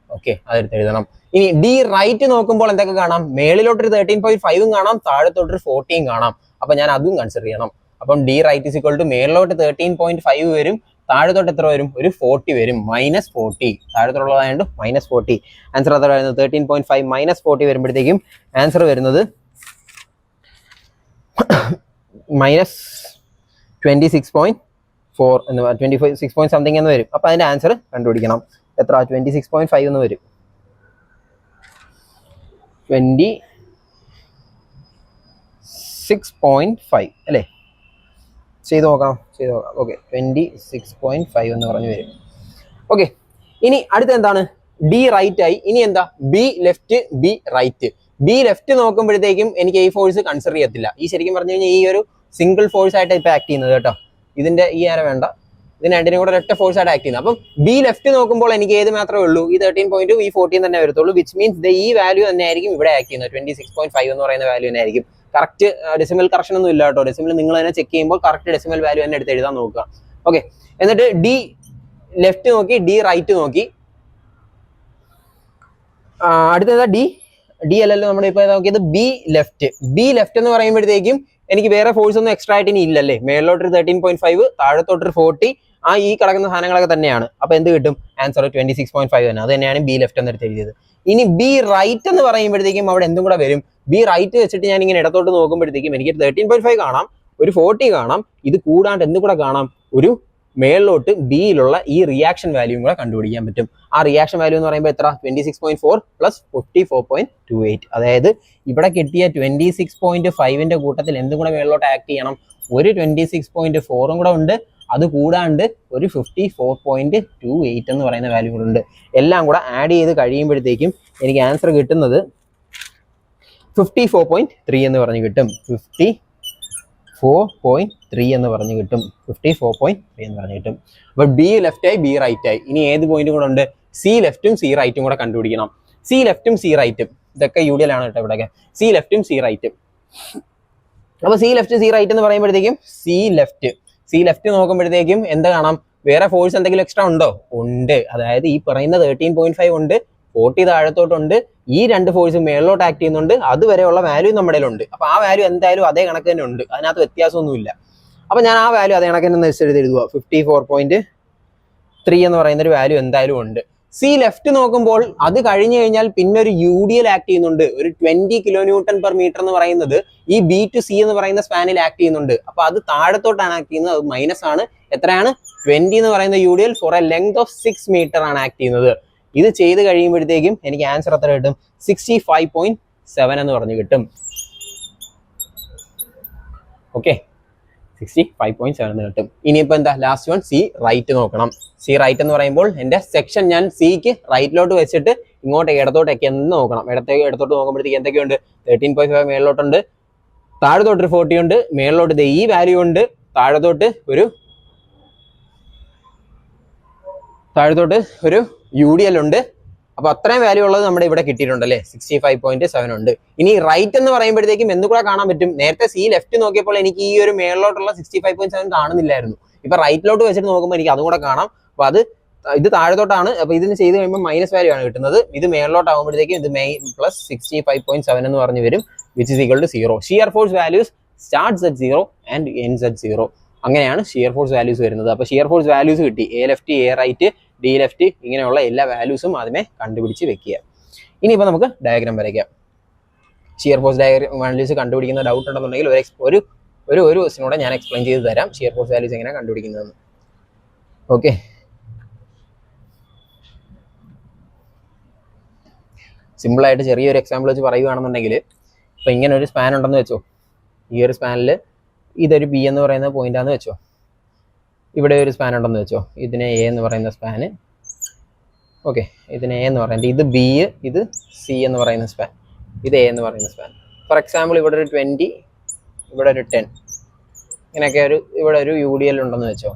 ഓക്കെ, അതെടുത്ത് എഴുതണം. ഇനി ഡി റൈറ്റ് നോക്കുമ്പോൾ എന്തൊക്കെ കാണാം? മേളിലോട്ടൊരു 13.5 കാണാം, താഴത്തോട്ടൊരു 14 കാണാം. അപ്പൊ ഞാൻ അതും കൺസിഡർ ചെയ്യണം. അപ്പം D right is equal to മേളിലോട്ട് 13.5 വരും, താഴത്തോട്ട് എത്ര വരും? ഒരു 40 വരും, -40. താഴത്തോട്ടുള്ളതായത് -40. ആൻസർ അത്ര വരുന്നത് 13.5 -40 വരുമ്പോഴത്തേക്കും ആൻസർ വരുന്നത് -26.4 എന്ന് 26 പോയിന്റ് സംതിങ് എന്ന് വരും. അപ്പൊ അതിന്റെ ആൻസർ കണ്ടുപിടിക്കണം. എത്ര? 26.5 എന്ന് വരും. 26.5 അല്ലേ? ചെയ്ത് നോക്കാം. ഓക്കെ, 26.5 എന്ന് പറഞ്ഞു വരും. ഓക്കെ, ഇനി അടുത്ത എന്താണ്? ഡി റൈറ്റ് ആയി. ഇനി എന്താ? B left, B right. B left നോക്കുമ്പോഴത്തേക്കും എനിക്ക് ഈ ഫോഴ്സ് കൺസിഡർ ചെയ്യത്തില്ല. ഈ ശരിക്കും പറഞ്ഞു കഴിഞ്ഞാൽ ഈ ഒരു സിംഗിൾ ഫോഴ്സ് ആയിട്ട് ഇപ്പൊ ആക്ട് ചെയ്യുന്നത് കേട്ടോ. ഇതിന്റെ ഈ ആര വേണ്ട, ഇതിന് രണ്ടിനും കൂടെ ഒറ്റ ഫോഴ്സ് ആയിട്ട് ആക്ട് ചെയ്യുന്നത്. അപ്പം ബി ലെഫ്റ്റ് നോക്കുമ്പോൾ എനിക്ക് ഏത് മാത്രമേ ഉള്ളൂ? ഈ 13.2 ഈ 14 തന്നെ വരത്തുള്ളൂ. വിച്ച് മീൻസ് ഈ വാല്യൂ തന്നെ ആയിരിക്കും ഇവിടെ ആക്ട് ചെയ്യുന്നത്. 26.5 എന്ന് പറയുന്ന വാല്യൂ തന്നെ ആയിരിക്കും. കറക്റ്റ് ഡെസിമൽ കറക്ഷൻ ഒന്നും ഇല്ല കേട്ടോ. ഡെസിമൽ നിങ്ങൾ തന്നെ ചെക്ക് ചെയ്യുമ്പോൾ കറക്റ്റ് ഡെസിമൽ വാല്യൂ തന്നെ എടുത്ത് എഴുതാൻ നോക്കുക. ഓക്കെ, എന്നിട്ട് ഡി ലെഫ്റ്റ് നോക്കി, ഡി റൈറ്റ് നോക്കി. അടുത്തതാ ഡി അല്ലല്ലോ നമ്മുടെ ഇപ്പൊ നോക്കിയത് ബി ലെഫ്റ്റ്. ബി ലെഫ്റ്റ് എന്ന് പറയുമ്പോഴത്തേക്കും എനിക്ക് വേറെ ഫോഴ്സ് ഒന്നും എക്സ്ട്രാ ആയിട്ട് ഇനി ഇല്ലല്ലേ. മേളിലോട്ടൊരു 13.5, താഴത്തോട്ടൊരു 40. ഈ കിടക്കുന്ന സാധനങ്ങളൊക്കെ തന്നെയാണ്. അപ്പൊ എന്ത് കിട്ടും? ആൻസർ 26.5 തന്നെ. അത് തന്നെയാണ് ബി ലെഫ്റ്റ് എന്ന് എടുത്ത് എഴുതിയത്. ഇനി ബി റൈറ്റ് എന്ന് പറയുമ്പോഴത്തേക്കും അവിടെ എന്തും കൂടെ വരും? ബി റൈറ്റ് വെച്ചിട്ട് ഞാൻ ഇങ്ങനെ ഇടത്തോട്ട് നോക്കുമ്പോഴത്തേക്കും എനിക്ക് 13.5 കാണാം, ഒരു 40 കാണാം. ഇത് കൂടാണ്ട് എന്ത് കൂടെ കാണാം? ഒരു മേളിലോട്ട് ബിയിലുള്ള ഈ റിയാക്ഷൻ വാല്യൂയും കൂടെ കണ്ടുപിടിക്കാൻ പറ്റും. ആ റിയാക്ഷൻ വാല്യൂ എന്ന് പറയുമ്പോൾ എത്ര? 26.4 + 54.28. അതായത് ഇവിടെ കിട്ടിയ 26.5ന്റെ കൂട്ടത്തിൽ എന്തും കൂടെ മേളിലോട്ട് ആക്ട് ചെയ്യണം? ഒരു 26.4 കൂടെ ഉണ്ട്. അത് കൂടാണ്ട് ഒരു 54.28 എന്ന് പറയുന്ന വാല്യൂ കൂടെ ഉണ്ട്. എല്ലാം കൂടെ ആഡ് ചെയ്ത് കഴിയുമ്പോഴത്തേക്കും എനിക്ക് ആൻസർ കിട്ടുന്നത് 54.3 എന്ന് പറഞ്ഞു കിട്ടും. 54.3 എന്ന് പറഞ്ഞു കിട്ടും. 54.3 എന്ന് പറഞ്ഞു കിട്ടും. അപ്പൊ ബി ലെഫ്റ്റ് ആയി, ബി റൈറ്റ് ആയി. ഇനി ഏത് പോയിന്റും കൂടെ ഉണ്ട്? സി ലെഫ്റ്റും സി റൈറ്റും കൂടെ കണ്ടുപിടിക്കണം. സി ലെഫ്റ്റും സി റൈറ്റും ഇതൊക്കെ യൂഡിയൽ ആണ് കേട്ടോ ഇവിടെയൊക്കെ. സി ലെഫ്റ്റും സി റൈറ്റും. അപ്പൊ സി ലെഫ്റ്റ് സി റൈറ്റ് എന്ന് പറയുമ്പോഴത്തേക്കും സി ലെഫ്റ്റ് നോക്കുമ്പോഴത്തേക്കും എന്താ കാണാം? വേറെ ഫോഴ്സ് എന്തെങ്കിലും എക്സ്ട്രാ ഉണ്ടോ? ഉണ്ട്. അതായത് ഈ പറയുന്ന 13.5 ഉണ്ട്, 40 താഴത്തോട്ടുണ്ട്. ഈ രണ്ട് ഫോഴ്സ് മേളിലോട്ട് ആക്ട് ചെയ്യുന്നുണ്ട്. അതുവരെയുള്ള വാല്യൂ നമ്മുടെ ഉണ്ട്. അപ്പൊ ആ വാല്യൂ എന്തായാലും അതേ കണക്ക് തന്നെ ഉണ്ട്. അതിനകത്ത് വ്യത്യാസമൊന്നുമില്ല. അപ്പൊ ഞാൻ ആ വാല്യൂ അതേ കണക്ക് തന്നെ എഴുതുക. 54.3 എന്ന് പറയുന്ന ഒരു വാല്യൂ എന്തായാലും ഉണ്ട്. സി ലെഫ്റ്റ് നോക്കുമ്പോൾ അത് കഴിഞ്ഞു കഴിഞ്ഞാൽ പിന്നെ ഒരു യൂഡിയൽ ആക്ട് ചെയ്യുന്നുണ്ട്. ഒരു 20 kN/m എന്ന് പറയുന്നത് ഈ ബി ടു സി എന്ന് പറയുന്ന സ്പാനിൽ ആക്ട് ചെയ്യുന്നുണ്ട്. അപ്പൊ അത് താഴത്തോട്ടാണ് ആക്ട് ചെയ്യുന്നത്. അത് മൈനസ് ആണ്. എത്രയാണ്? 20 എന്ന് പറയുന്ന UDL for a length of 6 metre ആണ് ആക്ട് ചെയ്യുന്നത്. ഇത് ചെയ്ത് കഴിയുമ്പോഴത്തേക്കും എനിക്ക് ആൻസർ എത്ര കിട്ടും? 65.7 എന്ന് പറഞ്ഞു കിട്ടും. ഓക്കെ, 65.7 എന്ന് കിട്ടും. ഇനിയിപ്പോ എന്താ? ലാസ്റ്റ് വൺ സി റൈറ്റ് നോക്കണം. സി റൈറ്റ് എന്ന് പറയുമ്പോൾ എന്റെ സെക്ഷൻ ഞാൻ സിക്ക് റൈറ്റിലോട്ട് വെച്ചിട്ട് ഇങ്ങോട്ട് ഇടത്തോട്ടൊക്കെ എന്ന് നോക്കണം. ഇടത്തോട്ട് നോക്കുമ്പോഴത്തേക്ക് എന്തൊക്കെയുണ്ട്? 13.5 മേളിലോട്ടുണ്ട്, താഴത്തോട്ടൊരു 40 ഉണ്ട്, മേളിലോട്ട് ഈ വാല്യൂ ഉണ്ട്, താഴത്തോട്ട് ഒരു UDL ഉണ്ട്. അപ്പൊ അത്രയും വാല്യൂ ഉള്ളത് നമ്മുടെ ഇവിടെ കിട്ടിയിട്ടുണ്ടല്ലേ. 65.7 ഉണ്ട്. ഇനി റൈറ്റ് എന്ന് പറയുമ്പോഴത്തേക്കും എന്തുകൂടെ കാണാൻ പറ്റും? നേരത്തെ സി ലെഫ്റ്റ് നോക്കിയപ്പോൾ എനിക്ക് ഈ ഒരു മേളിലോട്ടുള്ള 65.7 കാണുന്നില്ലായിരുന്നു. ഇപ്പൊ റൈറ്റിലോട്ട് വെച്ചിട്ട് നോക്കുമ്പോൾ എനിക്ക് അതും കൂടെ കാണാം. അപ്പൊ ഇത് താഴത്തോട്ടാണ്. അപ്പൊ ഇതിന് ചെയ്ത് കഴിയുമ്പോൾ മൈനസ് വാല്യൂ ആണ് കിട്ടുന്നത്. ഇത് മേളിലോട്ട് ആകുമ്പോഴത്തേക്കും ഇത് പ്ലസ് 65.7 എന്ന് പറഞ്ഞു വരും. Which is equal to 0. Shear force values starts at 0 and ends at 0. അങ്ങനെയാണ് ഷിയർ ഫോഴ്സ് വാല്യൂസ് വരുന്നത്. അപ്പൊ ഷിയർ ഫോഴ്സ് വാല്യൂസ് കിട്ടി. A left, A right, D left, ഇങ്ങനെയുള്ള എല്ലാ വാല്യൂസും ആദ്യമേ കണ്ടുപിടിച്ച് വെക്കുക. ഇനിയിപ്പോൾ നമുക്ക് ഡയഗ്രാം വരയ്ക്കാം. ഷിയർ ഫോഴ്സ് വാല്യൂസ് കണ്ടുപിടിക്കുന്ന ഡൗട്ട് ഉണ്ടെന്നുണ്ടെങ്കിൽ ഒരു ക്വസ്റ്റിനൂടെ ഞാൻ എക്സ്പ്ലെയിൻ ചെയ്ത് തരാം ഷിയർ ഫോഴ്സ് വാല്യൂസ് എങ്ങനെ കണ്ടുപിടിക്കുന്നതെന്ന്. ഓക്കെ, സിമ്പിളായിട്ട് ചെറിയൊരു എക്സാമ്പിൾ വെച്ച് പറയുകയാണെന്നുണ്ടെങ്കിൽ, ഇപ്പം ഇങ്ങനെ ഒരു സ്പാൻ ഉണ്ടെന്ന് വെച്ചോ. ഈ ഒരു സ്പാനിൽ ഇതൊരു ബി എന്ന് പറയുന്ന പോയിന്റാന്ന് വെച്ചോ. ഇവിടെ ഒരു സ്പാൻ ഉണ്ടെന്ന് വെച്ചോ. ഇതിനെ എ എന്ന് പറയുന്ന സ്പാന്, ഓക്കെ, ഇതിന് എ എന്ന് പറയുന്നത്, ഇത് ബി, ഇത് സി എന്ന് പറയുന്ന സ്പാൻ, ഇത് എ എന്ന് പറയുന്ന സ്പാൻ. ഫോർ എക്സാമ്പിൾ ഇവിടെ ഒരു 20, ഇവിടെ ഒരു 10, ഇങ്ങനെയൊക്കെ ഇവിടെ ഒരു UDL ഉണ്ടെന്ന് വെച്ചോ.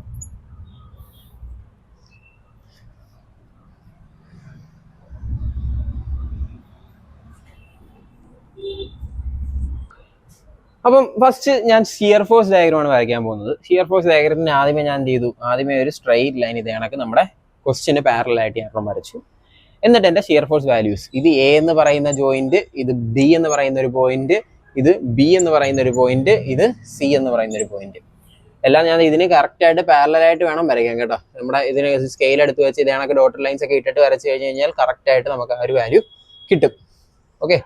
അപ്പം ഫസ്റ്റ് ഞാൻ ഷിയർ ഫോഴ്സ് ഡയഗ്രമാണ് വരയ്ക്കാൻ പോകുന്നത്. ഷിയർ ഫോഴ്സ് ഡയഗ്രത്തിന് ആദ്യമേ ഞാൻ എന്ത് ചെയ്തു, ആദ്യമേ ഒരു സ്ട്രെയിറ്റ് ലൈൻ ഇതേ കണക്ക് നമ്മുടെ ക്വസ്റ്റിന് പാരലായിട്ട് ഞാൻ വരച്ചു. എന്നിട്ട് എൻ്റെ ഷിയർ ഫോഴ്സ് വാല്യൂസ്, ഇത് എ എന്ന് പറയുന്ന ജോയിന്റ്, ഇത് ബി എന്ന് പറയുന്ന ഒരു പോയിന്റ്, ഇത് ബി എന്ന് പറയുന്ന ഒരു പോയിന്റ്, ഇത് സി എന്ന് പറയുന്ന ഒരു പോയിന്റ്, എല്ലാം ഞാൻ ഇതിന് കറക്റ്റായിട്ട് പാരലായിട്ട് വേണം വരയ്ക്കാൻ കേട്ടോ. നമ്മുടെ ഇതിന് സ്കെയിൽ എടുത്ത് വെച്ച് ഇതേ കണക്ക് ഡോട്ടർ ലൈൻസ് ഒക്കെ ഇട്ടിട്ട് വരച്ച് കഴിഞ്ഞ് കഴിഞ്ഞാൽ കറക്റ്റായിട്ട് നമുക്ക് ആ ഒരു വാല്യൂ കിട്ടും. ഓക്കെ,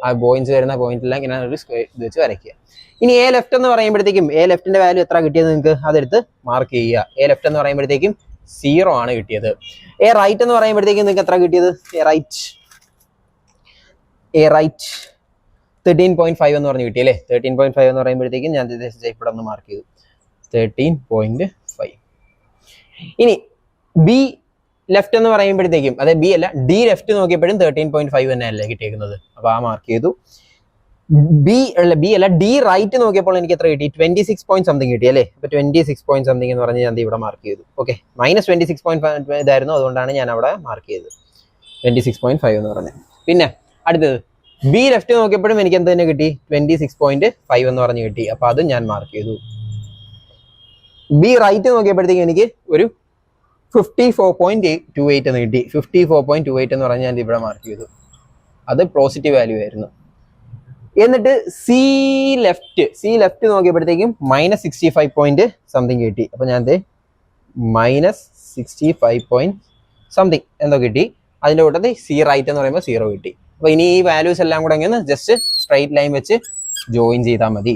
ആ പോയിന്റ്സ് വരുന്ന പോയിന്റെല്ലാം ഇങ്ങനെ ഒരു ഇത് വെച്ച് വരയ്ക്കുക. ഇനി എ ലെഫ്റ്റ് എന്ന് പറയുമ്പോഴത്തേക്കും എ ലെഫ്റ്റിന്റെ വാല്യൂ എത്ര കിട്ടിയത് നിങ്ങൾക്ക് അതെടുത്ത് മാർക്ക് ചെയ്യുക. എ ലെഫ്റ്റ് എന്ന് പറയുമ്പോഴത്തേക്കും 0 ആണ് കിട്ടിയത്. എ റൈറ്റ് എന്ന് പറയുമ്പോഴത്തേക്കും നിങ്ങൾക്ക് എത്ര കിട്ടിയത്, എ റൈറ്റ് 13.5 എന്ന് പറഞ്ഞ് കിട്ടി അല്ലേ. 13.5 എന്ന് പറയുമ്പോഴത്തേക്കും ഞാൻ ഇവിടെ ഒന്ന് മാർക്ക് ചെയ്തു 13.5. ഇനി ബി ലെഫ്റ്റ് എന്ന് പറയുമ്പോഴത്തേക്കും, അതായത് ബി അല്ല ഡി ലെഫ്റ്റ് നോക്കിയപ്പോഴും 13.5 തന്നെ അല്ലേ കിട്ടിയേക്കുന്നത്, അപ്പൊ ആ മാർക്ക് ചെയ്തു. ബി അല്ല ഡി റൈറ്റ് നോക്കിയപ്പോൾ എനിക്ക് എത്ര കിട്ടി, 26 പോയിന്റ് സംതിങ് കിട്ടി അല്ലേ. അപ്പൊ 26 പോയിന്റ് സംതിങ് എന്ന് പറഞ്ഞ് ഞാൻ ഇവിടെ മാർക്ക് ചെയ്തു. ഓക്കെ, -26.5 ഇതായിരുന്നു, അതുകൊണ്ടാണ് ഞാൻ അവിടെ മാർക്ക് ചെയ്തത് 26.5 എന്ന് പറഞ്ഞത്. പിന്നെ അടുത്തത് ബി ലെഫ്റ്റ് നോക്കിയപ്പോഴും എനിക്ക് എന്ത് തന്നെ കിട്ടി, 26.5 എന്ന് പറഞ്ഞ് കിട്ടി, അപ്പൊ അതും ഞാൻ മാർക്ക് ചെയ്തു. ബി റൈറ്റ് നോക്കിയപ്പോഴത്തേക്കും എനിക്ക് ഒരു 54.28 എന്ന് കിട്ടി. 54.28 എന്ന് പറഞ്ഞ് ഞാൻ ഇവിടെ മാർക്ക് ചെയ്തു, അത് പോസിറ്റീവ് വാല്യൂ ആയിരുന്നു. എന്നിട്ട് സി ലെഫ്റ്റ് നോക്കിയപ്പോഴത്തേക്കും -65 പോയിന്റ് സംതിങ് കിട്ടി, അപ്പൊ ഞാൻ -65 പോയിന്റ് സംതിങ് എന്തോ കിട്ടി. അതിന്റെ കൂട്ടത്തിൽ സി റൈറ്റ് എന്ന് പറയുമ്പോൾ 0 കിട്ടി. അപ്പൊ ഇനി ഈ വാല്യൂസ് എല്ലാം കൂടെ ഇങ്ങനെ ജസ്റ്റ് സ്ട്രൈറ്റ് ലൈൻ വെച്ച് ജോയിൻ ചെയ്താൽ മതി.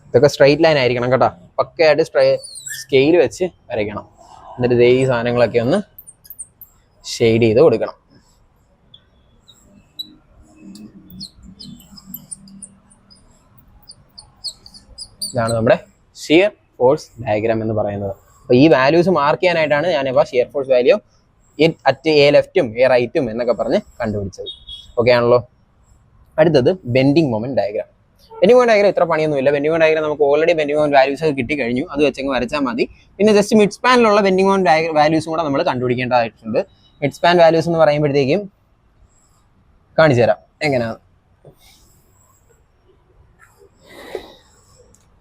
ഇതൊക്കെ സ്ട്രൈറ്റ് ലൈൻ ആയിരിക്കണം കേട്ടോ, പക്കയായിട്ട് സ്കെയിൽ വെച്ച് വരയ്ക്കണം. എന്നിട്ട് ഈ സാധനങ്ങളൊക്കെ ഒന്ന് ഷെയ്ഡ് ചെയ്ത് കൊടുക്കണം. ഇതാണ് നമ്മുടെ ഷിയർ ഫോഴ്സ് ഡയഗ്രാം എന്ന് പറയുന്നത്. അപ്പൊ ഈ വാല്യൂസ് മാർക്ക് ചെയ്യാനായിട്ടാണ് ഞാനിപ്പോൾ shear force value at A ലെഫ്റ്റും എ റൈറ്റും എന്നൊക്കെ പറഞ്ഞ് കണ്ടുപിടിച്ചത്. ഓക്കെ ആണല്ലോ. അടുത്തത് bending moment diagram. Bending moment diagram ഇത്ര പണിയൊന്നുമില്ല. ബെൻഡിങ് മൊമെന്റ് ഡയഗ്രാം നമുക്ക് ഓൾറെഡി ബെൻഡിങ് മൊമെന്റ് വാല്യൂസ് ഒക്കെ കിട്ടി കഴിഞ്ഞു, അത് വെച്ചങ്ങ് വരച്ചാൽ മതി. പിന്നെ ജസ്റ്റ് മിഡ് സ്പാനിലുള്ള ബെൻഡിങ് മൊമെന്റ് വാല്യൂസും കൂടെ നമ്മൾ കണ്ടുപിടിക്കേണ്ടതായിട്ടുണ്ട്. മിഡ് സ്പാൻ വാല്യൂസ് എന്ന് പറയുമ്പോഴത്തേക്കും കാണിച്ചു തരാം എങ്ങനെയാണ്.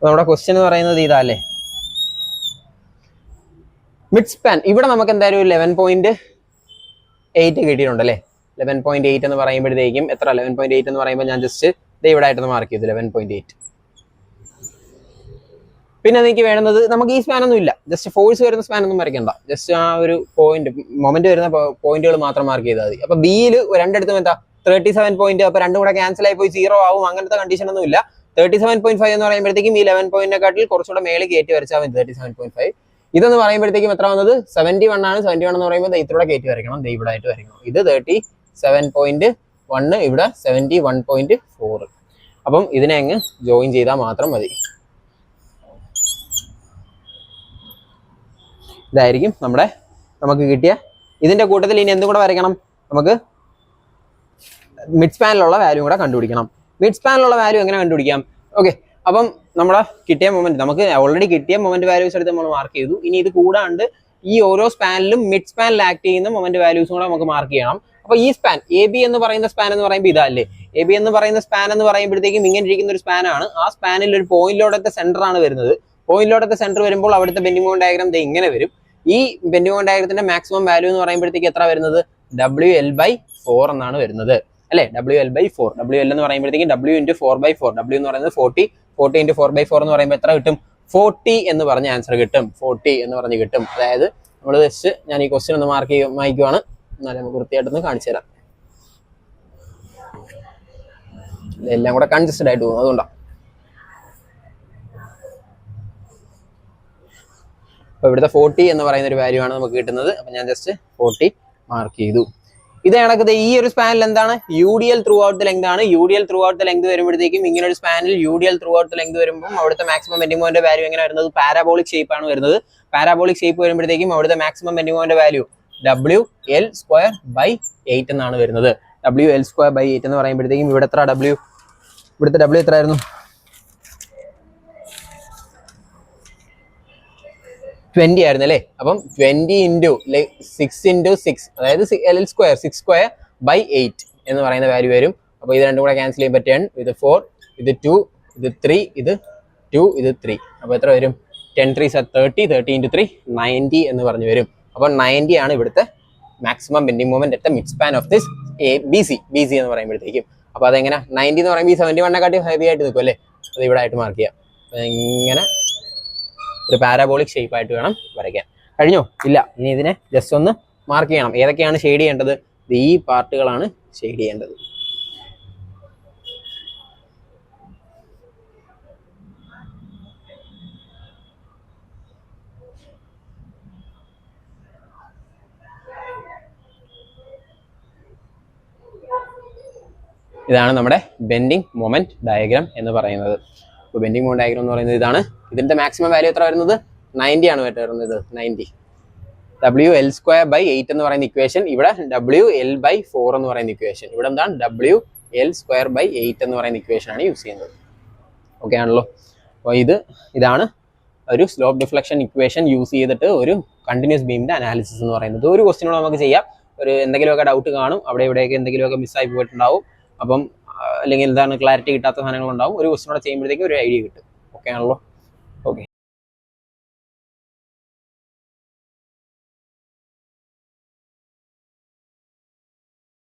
നമ്മുടെ ക്വസ്റ്റ്യൻ എന്ന് പറയുന്നത് ഇതല്ലേ, മിഡ് സ്പാൻ. ഇവിടെ നമുക്ക് എന്തായാലും 11.8 കിട്ടിയിട്ടുണ്ട് അല്ലേ. 11.8 എന്ന് പറയുമ്പോഴത്തേക്കും എത്ര, 11.8 എന്ന് പറയുമ്പോൾ ഞാൻ ജസ്റ്റ് ഇവിടെ ആയിട്ടൊന്ന് മാർക്ക് ചെയ്തു 11.8. പിന്നെ എനിക്ക് വേണ്ടുന്നത്, നമുക്ക് ഈ സ്പാൻ ഒന്നും ഇല്ല, ജസ്റ്റ് ഫോഴ്സ് വരുന്ന സ്പാൻ ഒന്നും വരയ്ക്കണ്ട, ജസ്റ്റ് ആ ഒരു പോയിന്റ് മൊമെന്റ് വരുന്ന പോയിന്റുകൾ മാത്രം മാർക്ക് ചെയ്താൽ മതി. അപ്പൊ ബിയിൽ രണ്ടിടത്തും എന്താ 37 പോയിന്റ്, അപ്പൊ രണ്ടും കൂടെ ക്യാൻസൽ ആയി പോയി 0 ആവും, അങ്ങനത്തെ കണ്ടീഷൻ ഒന്നും ഇല്ല. 37.5 എന്ന് പറയുമ്പോഴത്തേക്കും ഈ 11 പോയിന്റിനെക്കാട്ടിൽ കുറച്ചുകൂടെ മേളിൽ കയറ്റി വരച്ചാൽ മതി 37.5. ഇതെന്ന് പറയുമ്പോഴത്തേക്കും എത്ര വന്നത് 71 ആണ്. 71 എന്ന് പറയുമ്പോൾ ഇത്രൂടെ കയറ്റി വരയ്ക്കണം, ഇവിടെ ആയിട്ട് വരയ്ക്കണം. ഇത് 37.1, ഇവിടെ 71.4. അപ്പം ഇതിനെ അങ്ങ് ജോയിൻ ചെയ്താൽ മാത്രം മതി. ഇതായിരിക്കും നമുക്ക് കിട്ടിയ. ഇതിന്റെ കൂട്ടത്തിൽ ഇനി എന്തും കൂടെ വരയ്ക്കണം, നമുക്ക് മിഡ് സ്പാനിലുള്ള വാല്യൂ കൂടെ കണ്ടുപിടിക്കണം. മിഡ് സ്പാനിലുള്ള വാല്യൂ എങ്ങനെ കണ്ടുപിടിക്കാം? ഓക്കെ, അപ്പം നമ്മുടെ കിട്ടിയ മൊമെന്റ്, നമുക്ക് ഓൾറെഡി കിട്ടിയ മൊമെന്റ് വാല്യൂസ് എടുത്ത് നമ്മൾ മാർക്ക് ചെയ്തു. ഇനി ഇത് കൂടാണ്ട് ഈ ഓരോ സ്പാനിലും മിഡ് സ്പാനിൽ ആക്ട് ചെയ്യുന്ന മൊമെന്റ് വാല്യൂസും കൂടെ നമുക്ക് മാർക്ക് ചെയ്യണം. അപ്പൊ ഈ സ്പാൻ എ ബി എന്ന് പറയുന്ന സ്പാൻ എന്ന് പറയുമ്പോൾ ഇതല്ലേ, എ ബി എന്ന് പറയുന്ന സ്പാൻ എന്ന് പറയുമ്പോഴത്തേക്കും ഇങ്ങനെ ഇരിക്കുന്ന ഒരു സ്പാൻ ആണ്. ആ സ്പാനിൽ ഒരു പോയിന്റിലോടത്തെ സെന്റർ ആണ് വരുന്നത്. പോയിന്റിലോടത്തെ സെന്റർ വരുമ്പോൾ അവിടുത്തെ ബെൻഡിങ് മൊമെന്റ് ഡയഗ്രാം ഇങ്ങനെ വരും. ഈ ബെൻഡിങ് മൊമെന്റ് ഡയഗ്രത്തിന്റെ മാക്സിമം വാല്യൂ എന്ന് പറയുമ്പോഴത്തേക്ക് എത്ര വരുന്നത്, WL/4 എന്നാണ് വരുന്നത് അല്ലെ. WL/4, WL എന്ന് പറയുമ്പോഴത്തേക്കും W × 4/4, W എന്ന് പറയുന്നത് 40 × 4/4 എന്ന് പറയുമ്പോൾ എത്ര കിട്ടും, 40 എന്ന് പറഞ്ഞ ആൻസർ കിട്ടും. 40 എന്ന് പറഞ്ഞ് കിട്ടും. അതായത് നമ്മൾ ജസ്റ്റ് ഞാൻ ഈ ക്വസ്റ്റ്യൻ ഒന്ന് വായിക്കുവാണ്, എന്നാലും നമുക്ക് വൃത്തിയായിട്ടൊന്ന് കാണിച്ചു തരാം. എല്ലാം കൂടെ കൺജസ്റ്റഡ് ആയിട്ട് പോകും, അതുകൊണ്ടാണ്. അപ്പൊ ഇവിടുത്തെ 40 എന്ന് പറയുന്ന ഒരു വാല്യൂ ആണ് നമുക്ക് കിട്ടുന്നത്. അപ്പൊ ഞാൻ ജസ്റ്റ് 40 മാർക്ക് ചെയ്തു. ഇത് കണക്കത് ഈ ഒരു സ്പാനിൽ എന്താണ് UDL throughout the length ആണ്. UDL throughout the length വരുമ്പോഴത്തേക്കും ഇങ്ങനെ ഒരു സ്പാനിൽ UDL throughout the length വരുമ്പോൾ അവിടുത്തെ മാക്സിമം ബെൻഡിങ് മൊമെന്റ് വാല്യൂ എങ്ങനെ വരുന്നത് പാരാബോളിക് ഷേപ്പ് ആണ് വരുന്നത്. പാരാബോളിക് ഷേപ്പ് വരുമ്പോഴത്തേക്കും അവിടുത്തെ maximum bending moment value WL²/8 എന്നാണ് വരുന്നത്. WL²/8 എന്ന് പറയുമ്പോഴത്തേക്കും ഇവിടെ എത്ര ഇവിടുത്തെ W എത്രയായിരുന്നു 20 ആയിരുന്നു അല്ലേ. അപ്പം 20 × 6 × 6 അതായത് L², 6²/8 എന്ന് പറയുന്ന വാല്യൂ വരും. അപ്പൊ ഇത് രണ്ടും കൂടെ ക്യാൻസൽ ചെയ്യാൻ പറ്റുകയാണ്. ഇത് 4, ഇത് 2, ഇത് 3, ഇത് 2, ഇത് 3. അപ്പൊ എത്ര വരും 10 3 30, 30 × 3 90 എന്ന് പറഞ്ഞു വരും. അപ്പൊ 90 ആണ് ഇവിടുത്തെ maximum bending moment at the mid span of this BC എന്ന് പറയുമ്പോഴത്തേക്കും. അപ്പൊ അതെങ്ങനെ 90 എന്ന് പറയുമ്പോൾ ഈ 71 ഹെവി ആയിട്ട് നിൽക്കും അല്ലേ. അത് ഇവിടെ ആയിട്ട് മാർക്ക് ചെയ്യാം. ഇങ്ങനെ ഒരു പാരാബോളിക് ഷേപ്പ് ആയിട്ട് വേണം വരയ്ക്കാൻ. കഴിഞ്ഞോ? ഇല്ല. ഇനി ഇതിനെ ജസ്റ്റ് ഒന്ന് മാർക്ക് ചെയ്യണം. ഏതൊക്കെയാണ് ഷെയ്ഡ് ചെയ്യേണ്ടത്? ഈ പാർട്ടുകളാണ് ഷെയ്ഡ് ചെയ്യേണ്ടത്. ഇതാണ് നമ്മുടെ ബെൻഡിങ് മൊമെന്റ് ഡയഗ്രാം എന്ന് പറയുന്നത്. അപ്പോൾ ബെൻഡിങ് മൊമെന്റ് ഡയഗ്രാം എന്ന് പറയുന്നത് ഇതാണ്. ഇതിന്റെ മാക്സിമം വാല്യൂ എത്ര വരുന്നത് 90 ആണ് വരുന്നത്. 90 WL²/8 എന്ന് പറയുന്ന ഇക്വേഷൻ, ഇവിടെ WL/4 എന്ന് പറയുന്ന ഇക്വേഷൻ, ഇവിടെ എന്താണ് WL²/8 എന്ന് പറയുന്ന ഇക്വേഷൻ ആണ് യൂസ് ചെയ്യുന്നത്. ഓക്കെ ആണല്ലോ. അപ്പോൾ ഇതാണ് ഒരു സ്ലോപ്പ് ഡിഫ്ലക്ഷൻ ഇക്വേഷൻ യൂസ് ചെയ്തിട്ട് ഒരു കണ്ടിന്യൂസ് ബീമിന്റെ അനാലിസിസ് എന്ന് പറയുന്നത്. ഒരു ക്വസ്റ്റിനോട് നമുക്ക് ചെയ്യാം. എന്തെങ്കിലുമൊക്കെ ഡൗട്ട് കാണും, അവിടെ ഇവിടെയൊക്കെ എന്തെങ്കിലുമൊക്കെ മിസ്സായി പോയിട്ടുണ്ടാവും. അപ്പം അല്ലെങ്കിൽ എന്താണ് ക്ലാരിറ്റി കിട്ടാത്ത സാധനങ്ങളുണ്ടാവും. ഒരു ക്വസ്റ്റിനോടെ ചെയ്യുമ്പോഴത്തേക്കും ഒരു ഐഡിയ കിട്ടും. ഓക്കെ ആണല്ലോ.